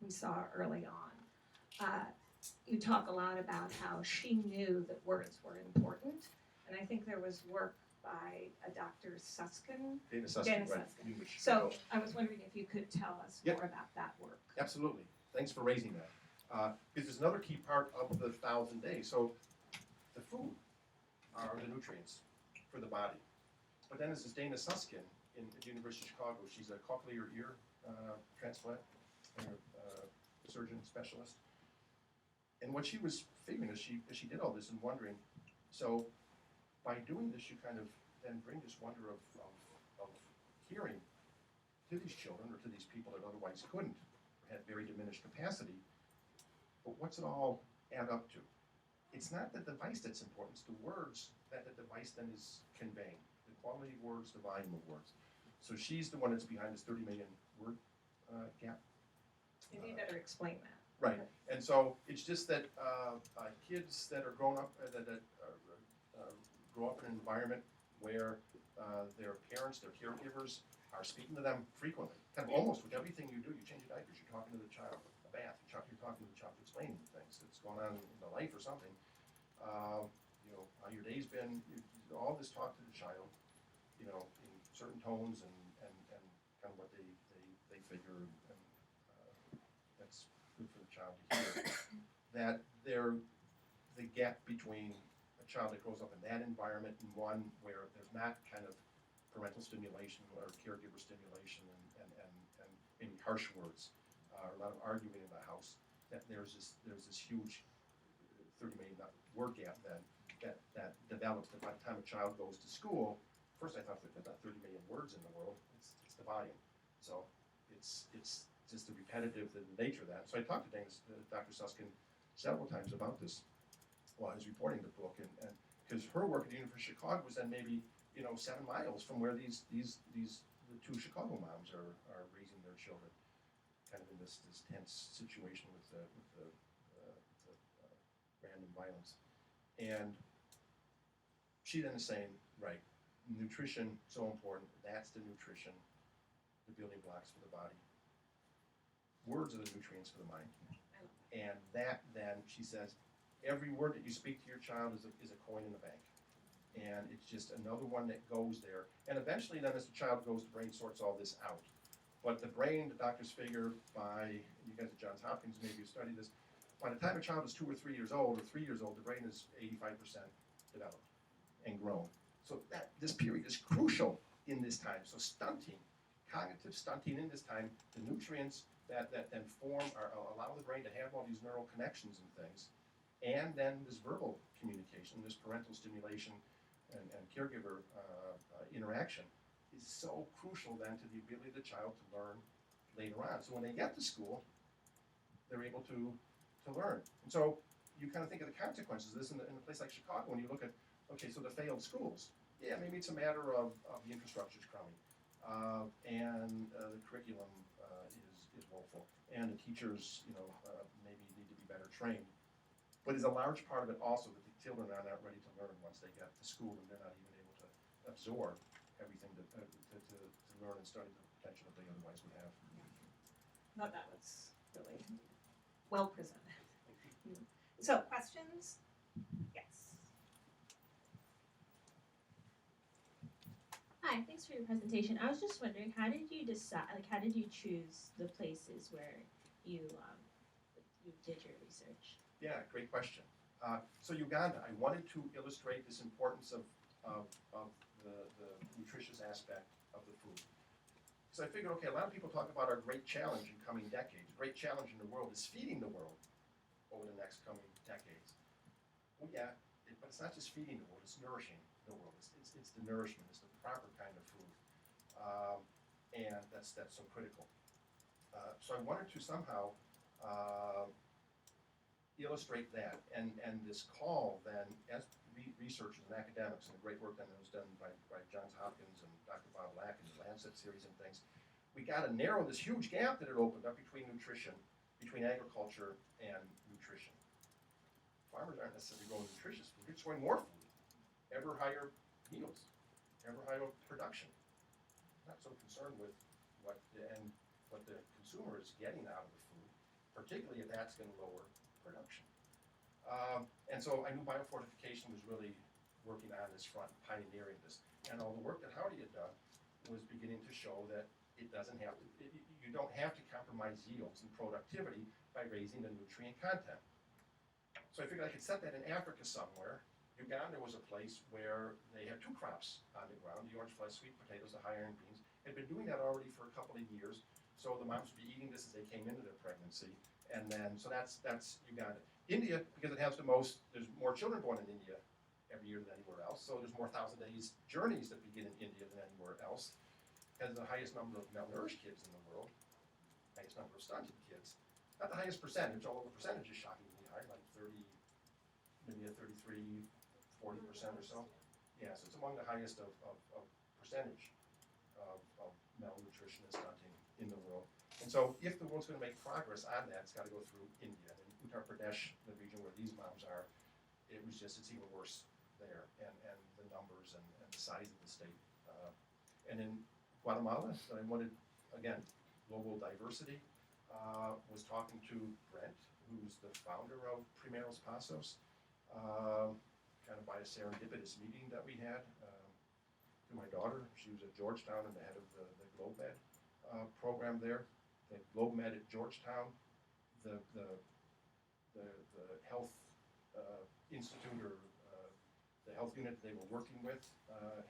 we saw early on, you talk a lot about how she knew that words were important, and I think there was work by a Dr. Susskind. Dana Dana Susskind, right. Susskind. So I was wondering if you could tell us Yep. more about that work. Absolutely. Thanks for raising that. Because there's another key part of the 1,000 Days. So the food are the nutrients for the body. But then there's this Dana Susskind in the University of Chicago. She's a cochlear ear transplant surgeon specialist. And what she was figuring as she did all this and wondering, so by doing this, you kind of then bring this wonder of hearing to these children or to these people that otherwise couldn't, or had very diminished capacity. But what's it all add up to? It's not the device that's important, it's the words that the device then is conveying. The quality of words, the volume of words. So she's the one that's behind this 30 million word gap. Maybe you better explain that. Right, and so it's just that kids that are grown up, grow up in an environment where their parents, their caregivers, are speaking to them frequently. Kind of almost with everything you do, you change your diapers, you're talking to the child, a bath, you're talking to the child, explaining things that's going on in their life or something. How your day's been, all this talk to the child, in certain tones and kind of what they figure, and that's good for the child to hear. That the gap between a child that grows up in that environment and one where there's not kind of parental stimulation or caregiver stimulation and maybe harsh words, a lot of arguing in the house, that there's this huge 30 million word gap then that develops that by the time a child goes to school. First I thought that there's not 30 million words in the world, it's the volume. So it's just the repetitive, the nature of that. So I talked to Dr. Susskind several times about this while I was reporting the book, and because her work at the University of Chicago was then maybe 7 miles from where the 2 Chicago moms are raising their children, kind of in this tense situation with the random violence. And she then is saying, right, nutrition, so important. That's the nutrition, the building blocks for the body. Words are the nutrients for the mind. And that then, she says, every word that you speak to your child is a coin in the bank. And it's just another one that goes there. And eventually then as the child grows, the brain sorts all this out. But the brain, the doctors figure by, you guys at Johns Hopkins, maybe you studied this, by the time a child is 2 or 3 years old, or 3 years old, the brain is 85% developed and grown. So this period is crucial in this time. So stunting, cognitive stunting in this time, the nutrients that then form allow the brain to have all these neural connections and things, and then this verbal communication, this parental stimulation and caregiver interaction is so crucial then to the ability of the child to learn later on. So when they get to school, they're able to learn. And so you kind of think of the consequences of this in a place like Chicago when you look at, okay, so the failed schools. Yeah, maybe it's a matter of the infrastructure's crummy, and the curriculum is woeful, and the teachers, maybe need to be better trained. But there's a large part of it also that the children are not ready to learn once they get to school, and they're not even able to absorb everything to learn and study the potential that they otherwise would have. No, that was really well presented. So, questions? Yes. Hi, thanks for your presentation. I was just wondering, how did you decide, how did you choose the places where you did your research? Yeah, great question. So Uganda, I wanted to illustrate this importance of the nutritious aspect of the food. So I figured, okay, a lot of people talk about our great challenge in coming decades. The great challenge in the world is feeding the world over the next coming decades. Well, yeah, but it's not just feeding the world, it's nourishing the world. It's the nourishment, it's the proper kind of food. And that's so critical. So I wanted to somehow illustrate that, and this call then, as researchers and academics, and the great work that was done by Johns Hopkins and Dr. Bob Lack and the Lancet series and things, we got to narrow this huge gap that had opened up between nutrition, between agriculture and nutrition. Farmers aren't necessarily growing nutritious food, it's growing more food, ever higher yields, ever higher production. Not so concerned with what the consumer is getting out of the food, particularly if that's going to lower production. And so I knew biofortification was really working on this front, pioneering this. And all the work that Howdy had done was beginning to show that it doesn't have to, you don't have to compromise yields and productivity by raising the nutrient content. So I figured I could set that in Africa somewhere. Uganda was a place where they had 2 crops on the ground, the orange flesh sweet potatoes, the high iron beans. Had been doing that already for a couple of years, so the moms would be eating this as they came into their pregnancy. And then, so that's Uganda. India, because it has the most, there's more children born in India every year than anywhere else, so there's more 1,000 days journeys that begin in India than anywhere else. Has the highest number of malnourished kids in the world, highest number of stunted kids. Not the highest percentage, although the percentage is shockingly high, like 30, maybe a 33, 40% or so. Yeah, so it's among the highest of percentage of malnutrition and stunting in the world. And so if the world's going to make progress on that, it's got to go through India. And in Uttar Pradesh, the region where these moms are, it's even worse there, and the numbers and the size of the state. And in Guatemala, I wanted, again, global diversity, was talking to Brent, who's the founder of Primeros Pasos, kind of by a serendipitous meeting that we had through my daughter. She was at Georgetown and the head of the GlobeMed program there. The GlobeMed at Georgetown, the health institute or the health unit they were working with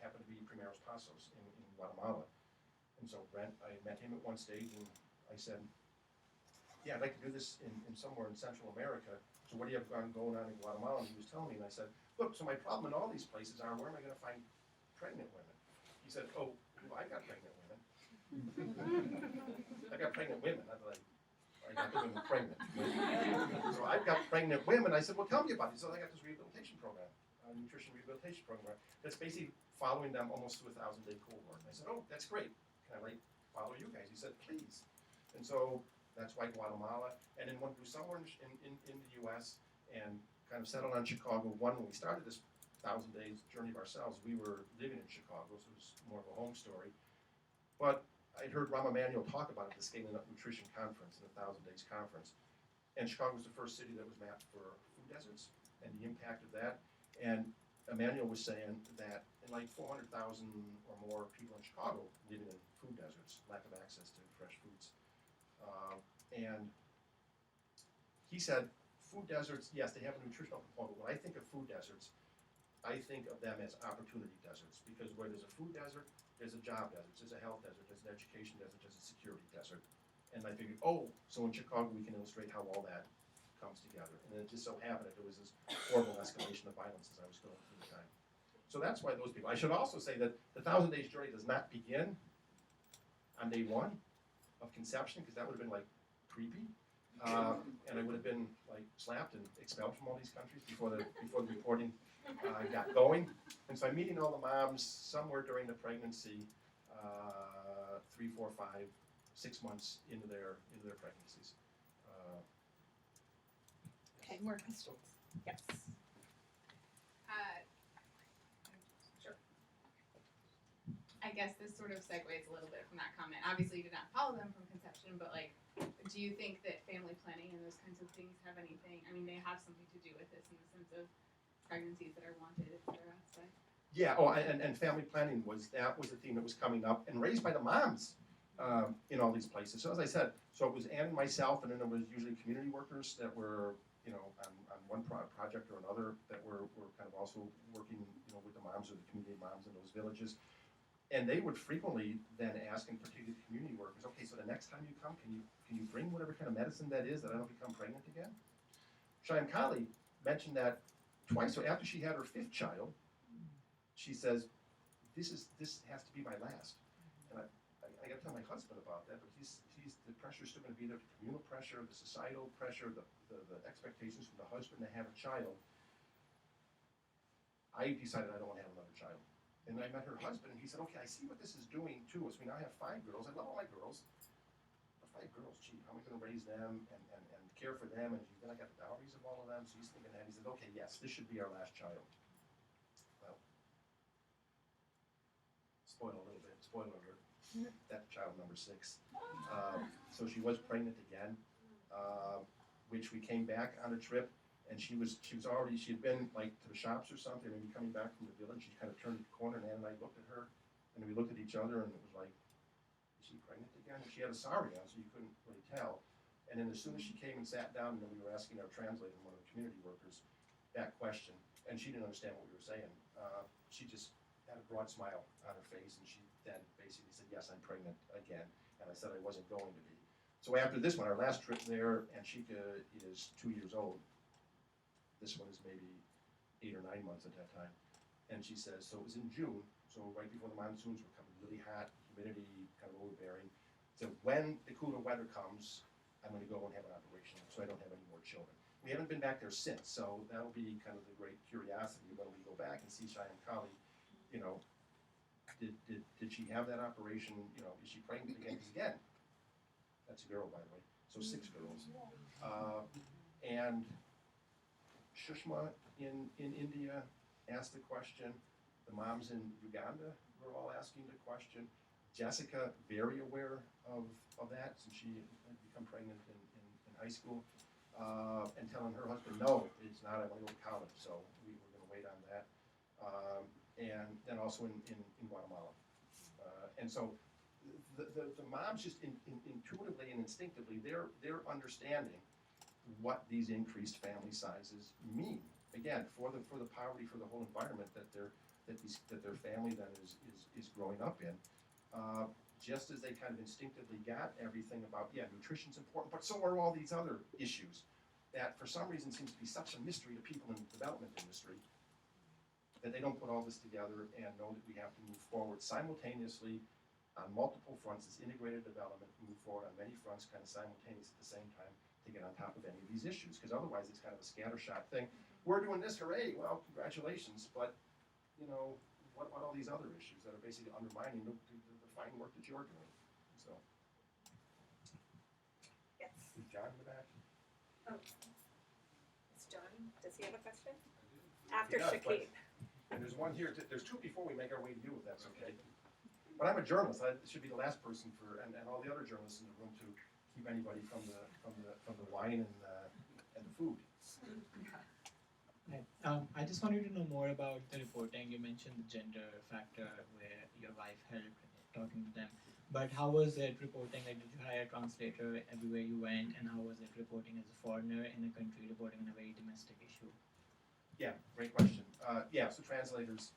happened to be Primeros Pasos in Guatemala. And so Brent, I met him at one stage and I said, yeah, I'd like to do this in somewhere in Central America. So what do you have going on in Guatemala? And he was telling me, and I said, look, so my problem in all these places are, where am I going to find pregnant women? He said, oh, well, I got pregnant women. I got pregnant women, not that I got the women pregnant. So I've got pregnant women. I said, well, tell me about it. So I got this rehabilitation program, nutrition rehabilitation program, that's basically following them almost to a 1,000-day cohort. And I said, oh, that's great. Can I follow you guys? He said, please. And so that's why Guatemala, and then went through somewhere in the U.S. and kind of settled on Chicago. One, when we started this 1,000 days journey of ourselves, we were living in Chicago, so it was more of a home story. But I'd heard Rahm Emanuel talk about it at the Scaling Up Nutrition Conference, in the 1,000 Days Conference. And Chicago was the first city that was mapped for food deserts and the impact of that. And Emanuel was saying that in like 400,000 or more people in Chicago living in food deserts, lack of access to fresh foods. And he said, food deserts, yes, they have a nutritional component. When I think of food deserts, I think of them as opportunity deserts, because where there's a food desert, there's a job desert, there's a health desert, there's an education desert, there's a security desert. And I figured, oh, so in Chicago we can illustrate how all that comes together. And it just so happened that there was this horrible escalation of violence as I was going through the time. So that's why those people. I should also say that the 1,000 Days journey does not begin on day one of conception, because that would have been like creepy. And I would have been like slapped and expelled from all these countries before the reporting got going. And so I'm meeting all the moms somewhere during the pregnancy, 3, 4, 5, 6 months into their pregnancies. Okay, more questions. Yes. Sure. I guess this sort of segues a little bit from that comment. Obviously, you did not follow them from conception, but like, do you think that family planning and those kinds of things have anything? I mean, they have something to do with this in the sense of pregnancies that are wanted, et cetera. So. Yeah. Oh, and family planning was a theme that was coming up and raised by the moms in all these places. So as I said, so it was Ann and myself, and then there was usually community workers that were, on one project or another that were kind of also working, with the moms or the community moms in those villages. And they would frequently then ask, in particular the community workers, okay, so the next time you come, can you bring whatever kind of medicine that is, that I don't become pregnant again? Cheyenne Colley mentioned that twice. So after she had her 5th child, she says, this has to be my last. And I got to tell my husband about that, but the pressure's still going to be there, the communal pressure, the societal pressure, the expectations from the husband to have a child. I decided I don't want to have another child. And I met her husband, and he said, okay, I see what this is doing to us. We now have 5 girls. I love all my girls. But 5 girls, gee, how am I going to raise them and care for them? And then I got the dowries of all of them. So he's thinking that. He said, okay, yes, this should be our last child. Well, spoiler alert, that child number 6. So she was pregnant again, which we came back on a trip. And she had been like to the shops or something, maybe coming back from the village. She kind of turned the corner, and Ann and I looked at her, and we looked at each other, and it was like, is she pregnant again? And she had a sari on, so you couldn't really tell. And then as soon as she came and sat down, and then we were asking our translator, one of the community workers, that question, and she didn't understand what we were saying. She just had a broad smile on her face, and she then basically said, yes, I'm pregnant again. And I said I wasn't going to be. So after this one, our last trip there, and Shika is 2 years old. This one is maybe 8 or 9 months at that time. And she says, so it was in June, so right before the monsoons were coming, really hot, humidity kind of overbearing. So when the cooler weather comes, I'm going to go and have an operation, so I don't have any more children. We haven't been back there since, so that'll be kind of the great curiosity when we go back and see Cheyenne Colley. Did she have that operation? Is she pregnant again? Because again, that's a girl, by the way. So 6 girls. And Shushma in India asked the question. The moms in Uganda were all asking the question. Jessica, very aware of that, since she had become pregnant in high school, and telling her husband, no, it's not, I want to go to college, so we were going to wait on that. And then also in Guatemala. And so the moms just intuitively and instinctively, they're understanding what these increased family sizes mean. Again, for the poverty, for the whole environment that their family then is growing up in. Just as they kind of instinctively got everything about, nutrition's important, but so are all these other issues that for some reason seems to be such a mystery to people in the development industry that they don't put all this together and know that we have to move forward simultaneously on multiple fronts. This integrated development, move forward on many fronts kind of simultaneous at the same time to get on top of any of these issues, because otherwise it's kind of a scattershot thing. We're doing this, hooray, well, congratulations, but what about all these other issues that are basically undermining the fine work that you're doing? So, Yes. is John in the back? Oh. It's John. Does he have a question? After He does, Shakib. And there's one here, there's two before we make our way to you, if that's okay. But I'm a journalist, I should be the last person and all the other journalists in the room to keep anybody from the wine and the food. Hi. I just wanted to know more about the reporting. You mentioned the gender factor where your wife helped talking to them. But how was it reporting? Like, did you hire a translator everywhere you went? And how was it reporting as a foreigner in a country reporting on a very domestic issue? Yeah, great question. So translators,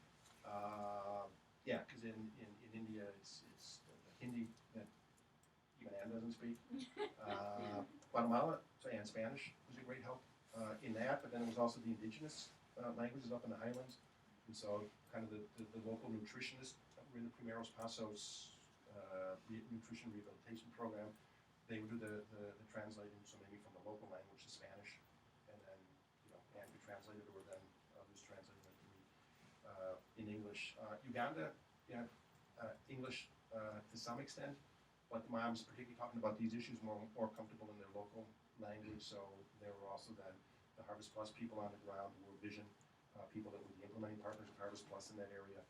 because in India it's Hindi that even Anne doesn't speak. Guatemala and Spanish was a great help in that, but then it was also the indigenous languages up in the highlands, and so kind of the local nutritionists that were in the Primeros Pasos nutrition rehabilitation program, they would do the translating, so maybe from the local language to Spanish, and then Anne could translate it, or then others translating it to me in English. Uganda, English to some extent, but the moms, particularly talking about these issues, more comfortable in their local language. So there were also then the Harvest Plus people on the ground, the World Vision people that were the implementing partners of Harvest Plus in that area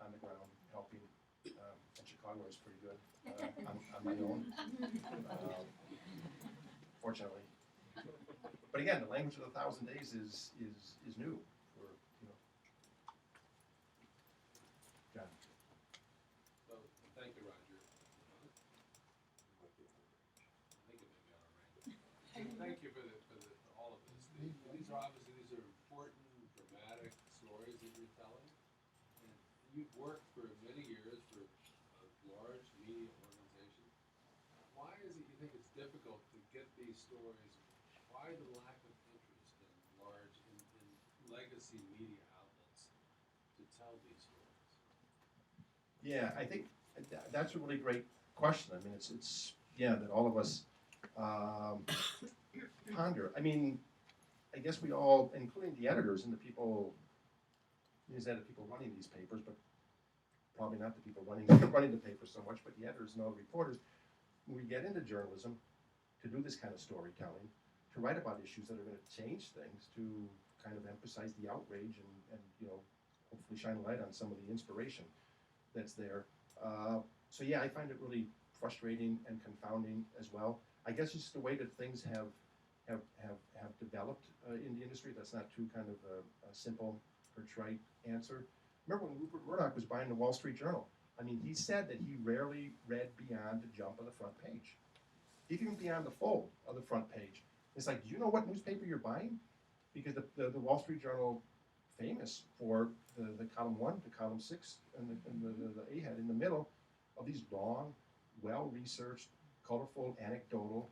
on the ground helping. And Chicago is pretty good on my own, fortunately. But again, the language of the 1,000 days is new for John. So, thank you, Roger. I think it may be all right. Thank you for all of this. These are important, dramatic stories that you're telling. And you've worked for many years for a large media organization. Why is it you think it's difficult to get these stories? Why the lack of interest in legacy media outlets to tell these stories? Yeah, I think that's a really great question. I mean, it's that all of us ponder. I mean, I guess we all, including the editors and the people, people running these papers, but probably not the people running the papers so much, but the editors and all the reporters, when we get into journalism to do this kind of storytelling, to write about issues that are going to change things, to kind of emphasize the outrage and hopefully shine a light on some of the inspiration that's there. So yeah, I find it really frustrating and confounding as well. I guess it's just the way that things have developed in the industry. That's not too kind of a simple or trite answer. Remember when Rupert Murdoch was buying the Wall Street Journal? I mean, he said that he rarely read beyond the jump of the front page, even beyond the fold of the front page. It's like, do you know what newspaper you're buying? Because the Wall Street Journal, famous for the column 1 to column 6 and the A-head in the middle of these long, well-researched, colorful, anecdotal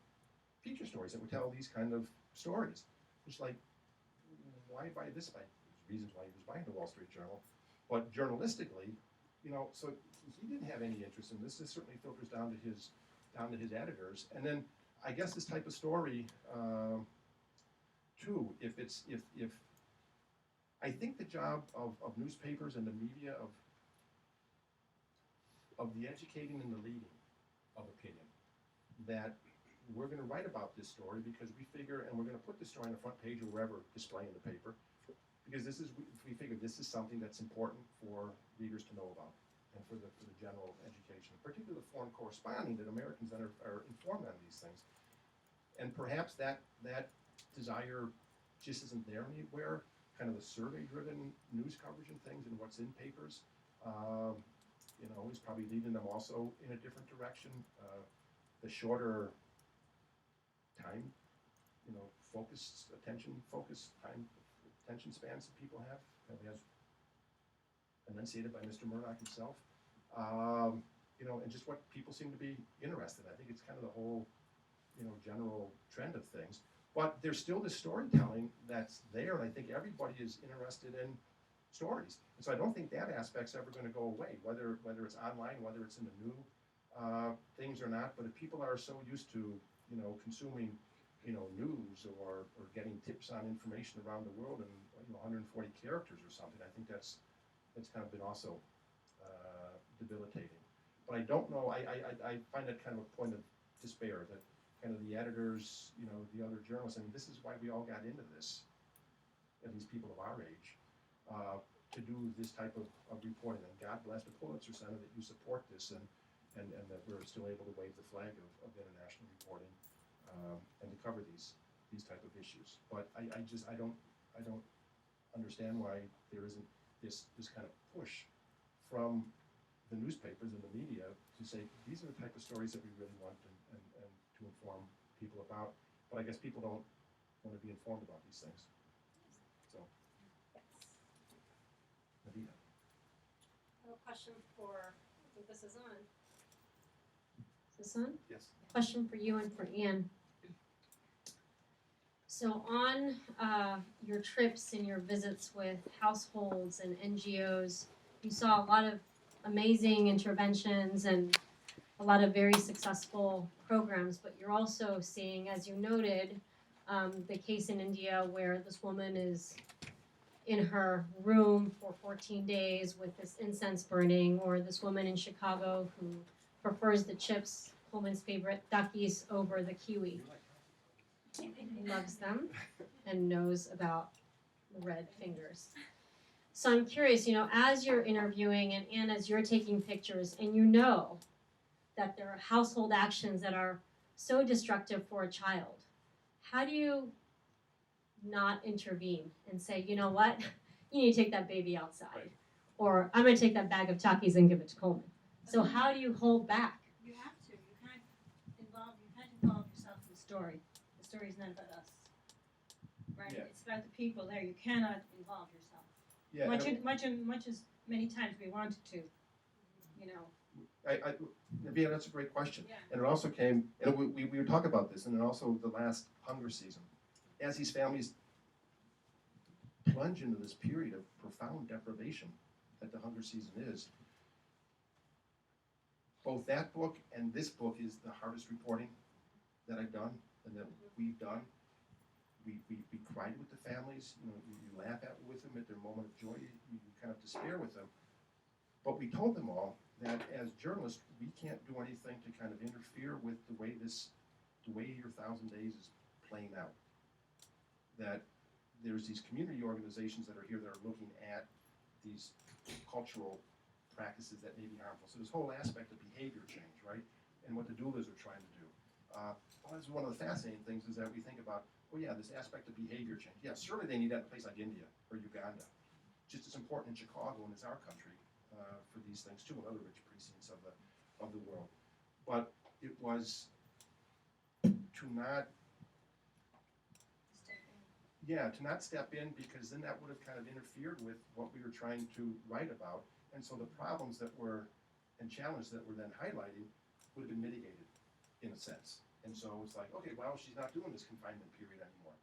feature stories that would tell these kind of stories. It's like, why buy this? There's reasons why he was buying the Wall Street Journal. But journalistically, so he didn't have any interest in this. This certainly filters down to his editors. And then I guess this type of story, too, if I think the job of newspapers and the media of the educating and the leading of opinion, that we're going to write about this story because we figure, and we're going to put this story on the front page or wherever displaying the paper, because we figure this is something that's important for readers to know about and for the general education, particularly the foreign corresponding, that Americans that are informed on these things. And perhaps that desire just isn't there anywhere. Kind of the survey-driven news coverage and things and what's in papers, is probably leading them also in a different direction. The shorter time, attention spans that people have, as enunciated by Mr. Murdoch himself, and just what people seem to be interested in. I think it's kind of the whole, general trend of things. But there's still this storytelling that's there, and I think everybody is interested in stories. And so I don't think that aspect's ever going to go away, whether it's online, whether it's in the new things or not. But if people are so used to, consuming, news or getting tips on information around the world in 140 characters or something, I think that's kind of been also debilitating. But I don't know. I find that kind of a point of despair that kind of the editors, the other journalists. I mean, this is why we all got into this, at least people of our age. to do this type of reporting. And God bless the Pulitzer Center that you support this and that we're still able to wave the flag of international reporting and to cover these type of issues. But I don't understand why there isn't this kind of push from the newspapers and the media to say these are the type of stories that we really want and to inform people about. But I guess people don't want to be informed about these things. So, Nadia. I have a question for, I think this is on. Is this on? Yes. Question for you and for Anne. So on your trips and your visits with households and NGOs, you saw a lot of amazing interventions and a lot of very successful programs, but you're also seeing, as you noted, the case in India where this woman is in her room for 14 days with this incense burning, or this woman in Chicago who prefers the chips, Coleman's favorite, Duckies, over the kiwi. Loves them and knows about the red fingers. So I'm curious, as you're interviewing and as you're taking pictures and you know that there are household actions that are so destructive for a child, how do you not intervene and say, you know what, you need to take that baby outside, Right. or I'm going to take that bag of Takis and give it to Coleman? So how do you hold back? You have to. You can't involve yourself in the story. The story's not about us, right? Yeah. It's about the people there. You cannot involve yourself. Yeah. Much as many times we wanted to, you know. Yeah, that's a great question. Yeah. And it also came, and we were talking about this, and then also the last hunger season. As these families plunge into this period of profound deprivation that the hunger season is, both that book and this book is the hardest reporting that I've done and that we've done. We cried with the families, you laugh with them at their moment of joy, you kind of despair with them. But we told them all that as journalists, we can't do anything to kind of interfere with the way your 1,000 days is playing out. That there's these community organizations that are here that are looking at these cultural practices that may be harmful. So this whole aspect of behavior change, right? And what the doulas are trying to do. This is one of the fascinating things is that we think about, oh yeah, this aspect of behavior change. Yeah, certainly they need that in a place like India or Uganda. Just as important in Chicago and as our country for these things too, and other rich precincts of the world. But it was to not step in because then that would have kind of interfered with what we were trying to write about. And so the problems and challenges that were then highlighting would have been mitigated in a sense. And so it's like, okay, well, she's not doing this confinement period anymore.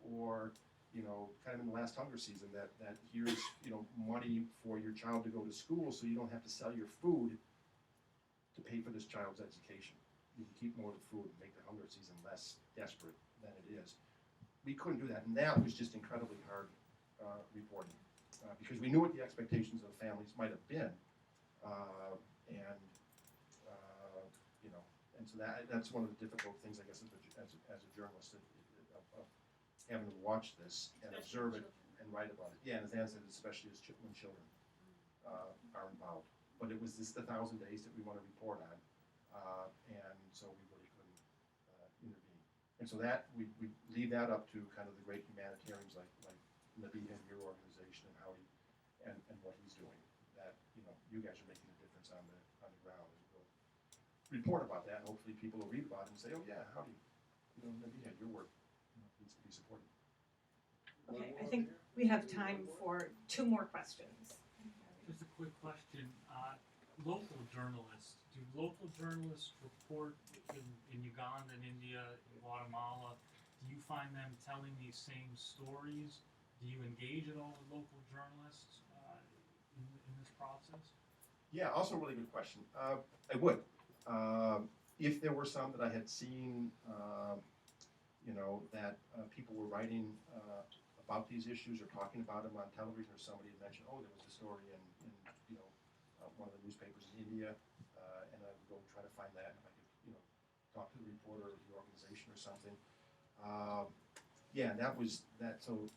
Or, kind of in the last hunger season that here's, money for your child to go to school so you don't have to sell your food to pay for this child's education. You can keep more of the food and make the hunger season less desperate than it is. We couldn't do that, and that was just incredibly hard reporting because we knew what the expectations of the families might have been, and so that's one of the difficult things, I guess, as a journalist of having to watch this and observe it and write about it. Yeah, and as Anne said, especially when children are involved. But it was the 1,000 days that we want to report on, and so we really couldn't intervene. And so that we leave that up to kind of the great humanitarians like Nabil and your organization and Howdy and what he's doing. That you guys are making a difference on the ground, and we'll report about that. And hopefully, people will read about it and say, "Oh yeah, Howdy, Nabil, your work needs to be supported." Okay, I think we have time for 2 more questions. Just a quick question. Local journalists, do local journalists report in Uganda and India, in Guatemala? Do you find them telling these same stories? Do you engage at all with local journalists in this process? Yeah, also a really good question. I would. If there were some that I had seen, that people were writing about these issues or talking about them on television, or somebody had mentioned, oh, there was a story in one of the newspapers in India, and I would go and try to find that, and if I could, talk to the reporter or the organization or something. Yeah, that was that. So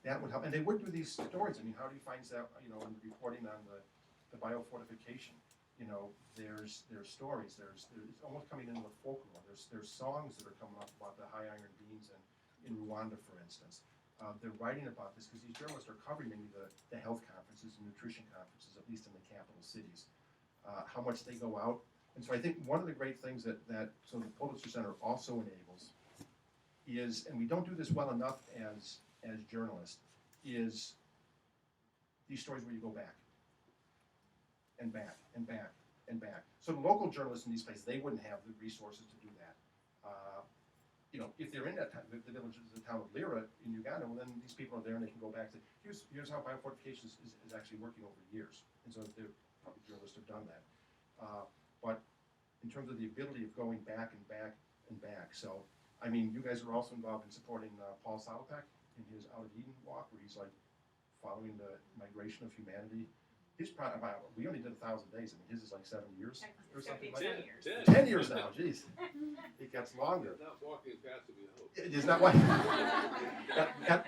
that would help. And they would do these stories. I mean, how do you find out, you know, in the reporting on the biofortification, you know, there's stories, there's it's almost coming into the folklore. There's songs that are coming up about the high iron beans in Rwanda, for instance. They're writing about this because these journalists are covering maybe the health conferences and nutrition conferences, at least in the capital cities, how much they go out. And so I think one of the great things that so the Pulitzer Center also enables is, and we don't do this well enough as journalists, is these stories where you go back and back and back and back. So the local journalists in these places, they wouldn't have the resources to do that. You know, if they're in that town, the village is the town of Lira in Uganda, well then these people are there and they can go back to, here's how biofortification is actually working over years. And so the public journalists have done that. But in terms of the ability of going back and back and back, so, I mean, you guys are also involved in supporting Paul Salopek in his Out of Eden walk, where he's like following the migration of humanity. His we only did 1,000 days. I mean, his is like 7 years or something like that. 10 years now, geez. It gets longer. Not walking as fast as we hope. It is not what.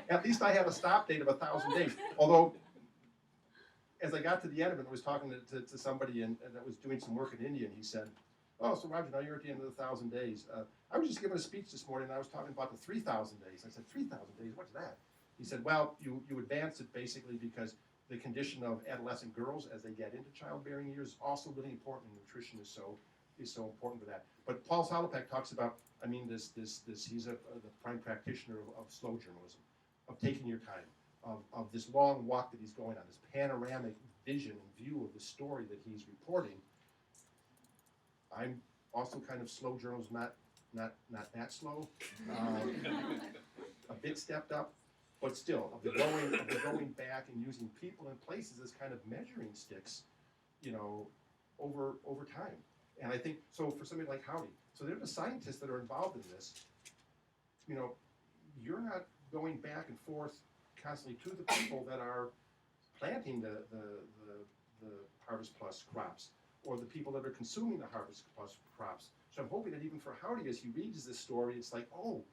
At least I have a stop date of 1,000 days. Although, as I got to the end of it, I was talking to somebody and that was doing some work in India, and he said, "Oh, so Roger, now you're at the end of the 1,000 days. I was just giving a speech this morning, and I was talking about the 3,000 days." I said, 3,000 days? What's that? He said, "Well, you advance it basically because the condition of adolescent girls as they get into childbearing years is also really important, and nutrition is so important for that." But Paul Salopek talks about, I mean, this he's the prime practitioner of slow journalism, of taking your time, of this long walk that he's going on, this panoramic vision and view of the story that he's reporting. I'm also kind of slow journalism, not that slow, a bit stepped up. But still, of the going back and using people and places as kind of measuring sticks, you know, over time. And I think, so for somebody like Howdy, so they're the scientists that are involved in this. You know, you're not going back and forth constantly to the people that are planting the Harvest Plus crops, or the people that are consuming the Harvest Plus crops. So I'm hoping that even for Howdy, as he reads this story, it's like, oh,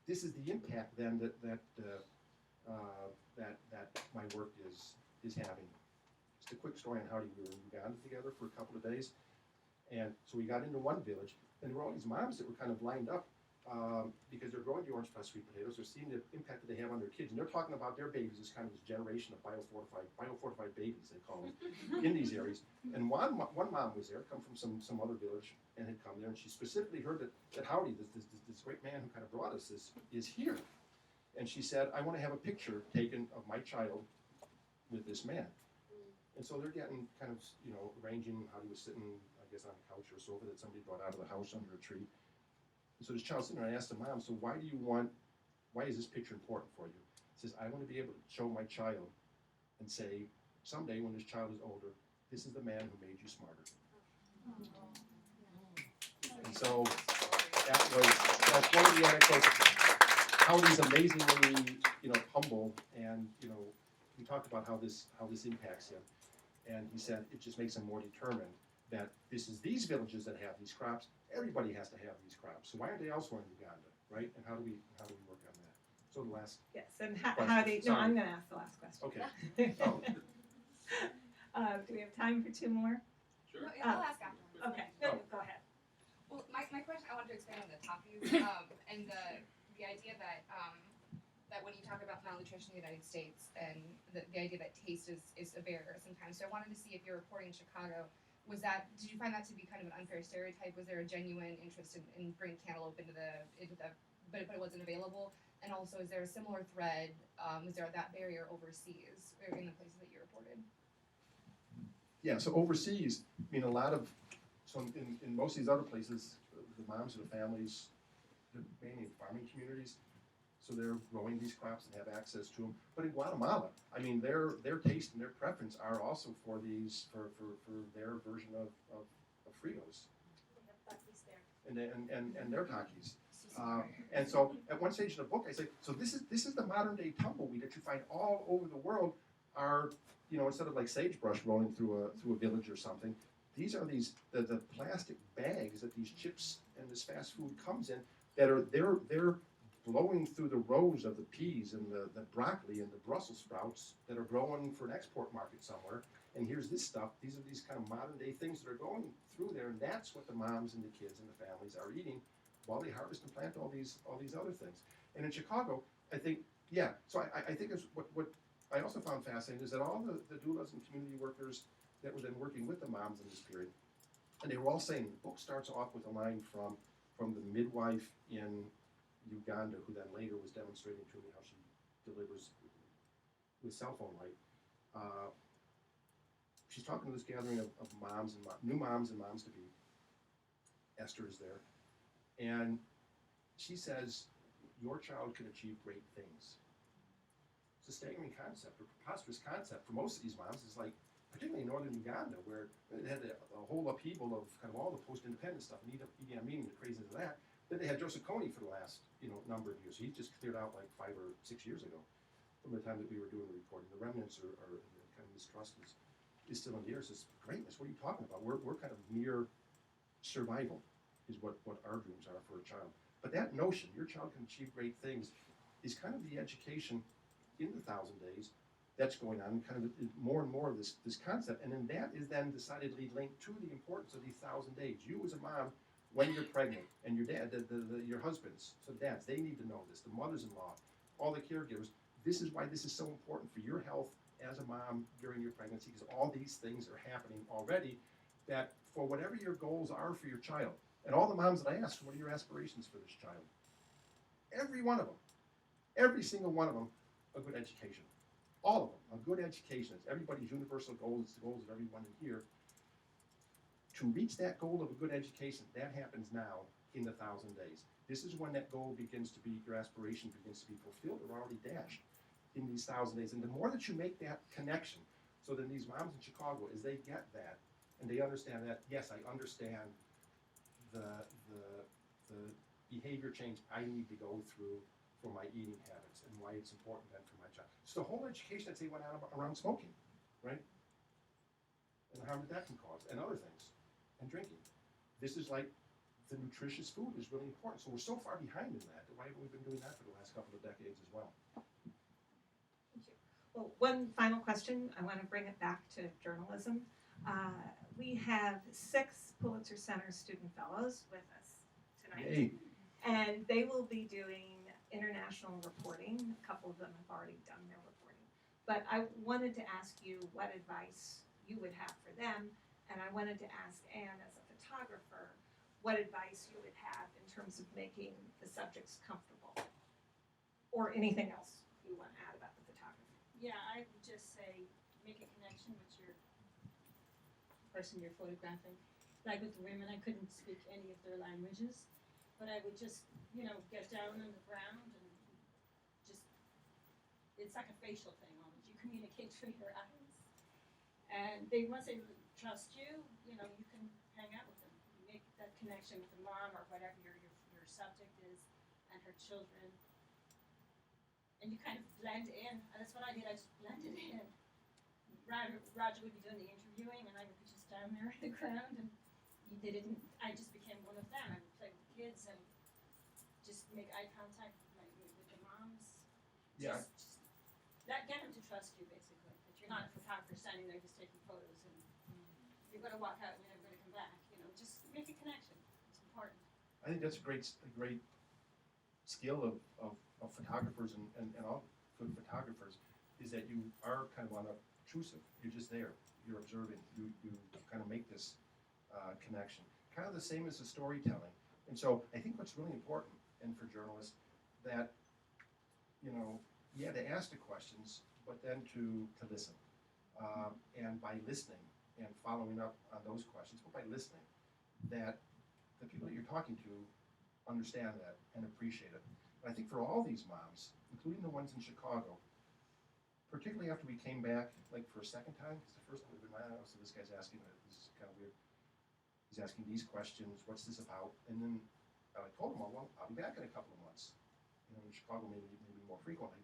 this is the impact then that my work is having. Just a quick story on Howdy. We were in Uganda together for a couple of days, and so we got into one village, and there were all these moms that were kind of lined up because they're growing the orange plus sweet potatoes. They're seeing the impact that they have on their kids, and they're talking about their babies as kind of this generation of biofortified babies, they call them, in these areas. And one mom was there, come from some other village, and had come there, and she specifically heard that Howdy, this great man who kind of brought us this, is here. And she said, "I want to have a picture taken of my child with this man." And so they're getting kind of, you know, arranging how he was sitting, I guess, on a couch or a sofa that somebody brought out of the house under a tree. And so this child's sitting there, and I asked the mom, "So why is this picture important for you?" She says, "I want to be able to show my child and say, someday when this child is older, this is the man who made you smarter." And so that's one of the anecdotes. Howdy's amazingly, you know, humble, and, you know, we talked about how this impacts him, and he said it just makes him more determined that this is these villages that have these crops. Everybody has to have these crops. So why aren't they elsewhere in Uganda, right? And how do we work on that? So the last. Yes, and Question. how do you, no, Sorry. I'm gonna ask the last question. Okay. Oh. Do we have time for 2 more? Sure. No, yeah, I'll ask afterwards. Okay, no, go ahead. Well, my question, I wanted to expand on the Takis, and the idea that that when you talk about malnutrition in the United States, and the idea that taste is a barrier sometimes. So I wanted to see if you're reporting in Chicago, did you find that to be kind of an unfair stereotype? Was there a genuine interest in bringing cantaloupe into but it wasn't available? And also, is there a similar thread? Is there that barrier overseas or in the places that you reported? Yeah, so overseas, I mean, in most of these other places, the moms or the families, they're mainly in farming communities, so they're growing these crops and have access to them. But in Guatemala, I mean, their taste and their preference are also for these, for their version of Fritos. And their Takis. And so at one stage in the book, I say, so this is the modern day tumbleweed that you find all over the world. Are, you know, instead of like sagebrush rolling through a village or something, these are the plastic bags that these chips and this fast food comes in that are they're blowing through the rows of the peas and the broccoli and the Brussels sprouts that are growing for an export market somewhere. And here's this stuff. These are these kind of modern day things that are going through there, and that's what the moms and the kids and the families are eating while they harvest and plant all these other things. And in Chicago, I think, yeah. So I think it's what I also found fascinating is that all the doulas and community workers that were then working with the moms in this period, and they were all saying, the book starts off with a line from the midwife in Uganda, who then later was demonstrating to me how she delivers with cell phone light. She's talking to this gathering of moms and new moms and moms to be. Esther is there, and she says, "Your child can achieve great things." It's a staggering concept, a preposterous concept for most of these moms. It's like, particularly in northern Uganda, where it had a whole upheaval of kind of all the post-independence stuff, and Idi Amin, the craziness of that. Then they had Joseph Kony for the last number of years. He just cleared out like 5 or 6 years ago, from the time that we were doing the reporting. The remnants are kind of mistrust is still in the air. It says, greatness, what are you talking about? We're kind of mere survival is what our dreams are for a child. But that notion, your child can achieve great things, is kind of the education in the 1,000 days that's going on, kind of more and more of this concept. And then that is then decidedly linked to the importance of these 1,000 days. You as a mom, when you're pregnant, and your dad, your husbands, so dads, they need to know this, the mothers-in-law, all the caregivers. This is why this is so important for your health as a mom during your pregnancy, because all these things are happening already that for whatever your goals are for your child, and all the moms that I asked, what are your aspirations for this child? Every one of them, every single one of them, a good education. All of them, a good education. It's everybody's universal goal. It's the goals of everyone in here. To reach that goal of a good education, that happens now in the 1,000 days. This is when that goal begins to be, your aspiration begins to be fulfilled or already dashed in these 1,000 days. And the more that you make that connection, so then these moms in Chicago, as they get that, and they understand that, yes, I understand the behavior change I need to go through for my eating habits and why it's important then for my child. So the whole education that they went on around smoking, right? And the harm that can cause, and other things, and drinking. This is like the nutritious food is really important. So we're so far behind in that. Why haven't we been doing that for the last couple of decades as well? Thank you. Well, one final question. I want to bring it back to journalism. We have 6 Pulitzer Center student fellows with us tonight. Yay. And they will be doing international reporting. A couple of them have already done their reporting. But I wanted to ask you what advice you would have for them, and I wanted to ask Anne, as a photographer, what advice you would have in terms of making the subjects comfortable, or anything else you want to add about the photography. Yeah, I would just say make a connection with your person you're photographing. Like with the women, I couldn't speak any of their languages, but I would just, get down on the ground and just, it's like a facial thing almost. You communicate through your eyes. And once they trust you, you can hang out with them. You make that connection with the mom or whatever your subject is and her children. And you kind of blend in. That's what I did. I just blended in. Roger would be doing the interviewing, and I would be just down there on the ground, and he did it. And I just became one of them. I would play with the kids and just make eye contact with the moms. Yeah. Just get them to trust you, basically. That you're not a photographer standing there just taking photos, and you're going to walk out and you're never going to come back. Just make a connection. It's important. I think that's a great skill of photographers and all good photographers, is that you are kind of unobtrusive. You're just there. You're observing. You kind of make this connection. Kind of the same as the storytelling. And so I think what's really important, and for journalists, that, to ask the questions, but then to listen. And by listening and following up on those questions, but by listening, that the people that you're talking to understand that and appreciate it. And I think for all these moms, including the ones in Chicago, particularly after we came back, like for a second time, because the first time we've been, so this guy's asking, this is kind of weird. He's asking these questions, what's this about? And then I told him, well, I'll be back in a couple of months. In Chicago, maybe more frequently.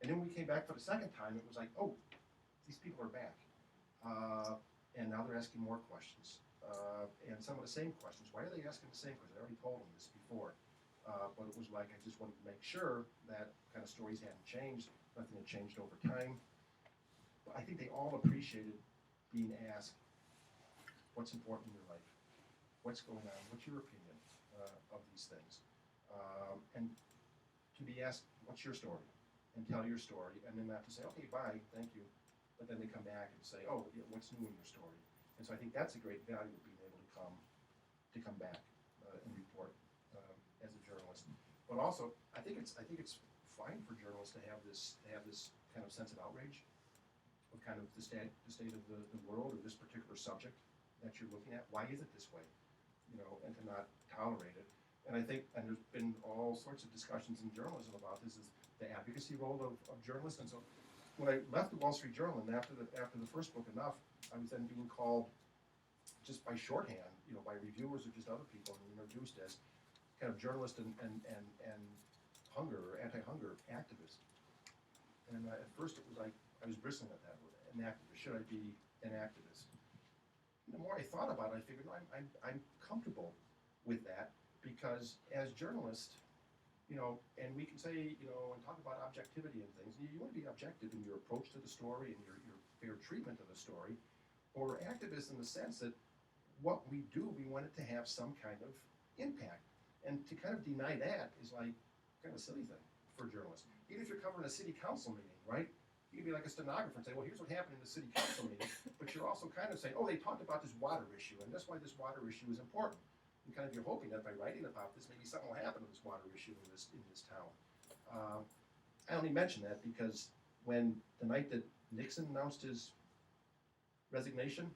And then when we came back for the second time, it was like, oh, these people are back. And now they're asking more questions. And some of the same questions. Why are they asking the same questions? I already told them this before. but it was like I just wanted to make sure that kind of stories hadn't changed, nothing had changed over time. But I think they all appreciated being asked, what's important in your life? What's going on? What's your opinion of these things? And to be asked, what's your story? And tell your story, and then not to say, okay, bye, thank you. But then they come back and say, oh, yeah, what's new in your story? And so I think that's a great value of being able to come back and report as a journalist. But also, I think it's fine for journalists to have this kind of sense of outrage of kind of the state of the world or this particular subject that you're looking at. Why is it this way? You know, and to not tolerate it. And I think, and there's been all sorts of discussions in journalism about this, is the advocacy role of journalists. And so when I left the Wall Street Journal, and after the first book, Enough, I was then being called just by shorthand, you know, by reviewers or just other people, and introduced as kind of journalist and hunger or anti-hunger activist. And at first it was like, I was bristling at that word, an activist. Should I be an activist? And the more I thought about it, I figured, no, I'm comfortable with that, because as journalists, you know, and we can say, you know, and talk about objectivity and things, you want to be objective in your approach to the story and your fair treatment of the story, or activists in the sense that what we do, we want it to have some kind of impact. And to kind of deny that is like kind of a silly thing for journalists. Even if you're covering a city council meeting, right? You can be like a stenographer and say, well, here's what happened in the city council meeting, but you're also kind of saying, oh, they talked about this water issue, and that's why this water issue is important. And kind of you're hoping that by writing about this, maybe something will happen to this water issue in this town. I only mention that because when the night that Nixon announced his resignation,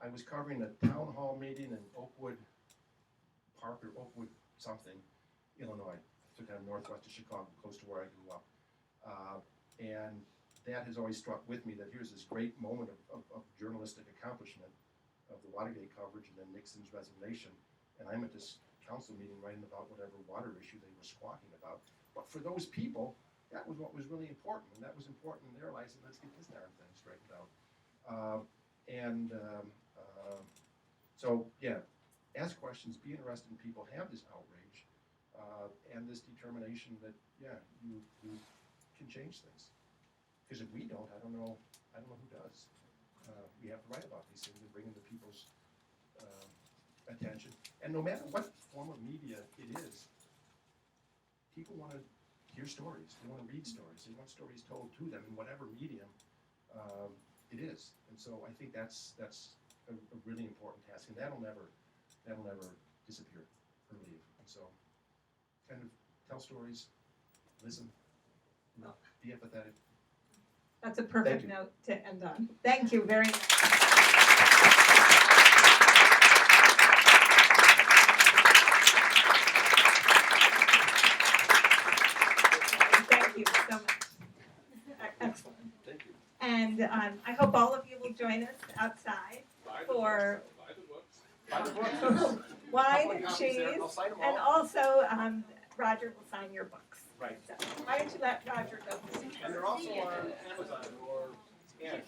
I was covering a town hall meeting in Oakwood Park or Oakwood something, Illinois, so kind of northwest of Chicago, close to where I grew up. And that has always struck with me, that here's this great moment of journalistic accomplishment of the Watergate coverage and then Nixon's resignation. And I'm at this council meeting writing about whatever water issue they were squawking about. But for those people, that was what was really important, and that was important in their lives, and let's get this darn thing straightened out. So yeah, ask questions, be interested in people, have this outrage, and this determination that, yeah, you can change things. Because if we don't, I don't know who does. We have to write about these things and bring them to people's attention. And no matter what form of media it is, people want to hear stories. They want to read stories. They want stories told to them in whatever medium it is. And so I think that's a really important task, and that'll never disappear or leave. And so, kind of tell stories, listen, be empathetic. That's a perfect note to end on. Thank you very much. Thank you so much. Excellent. Thank you. And I hope all of you will join us outside for Buy the books. wine and cheese, I'll sign them and all. also Roger will sign your books. Right. So why don't you let Roger go? And they're also on Amazon or, yeah.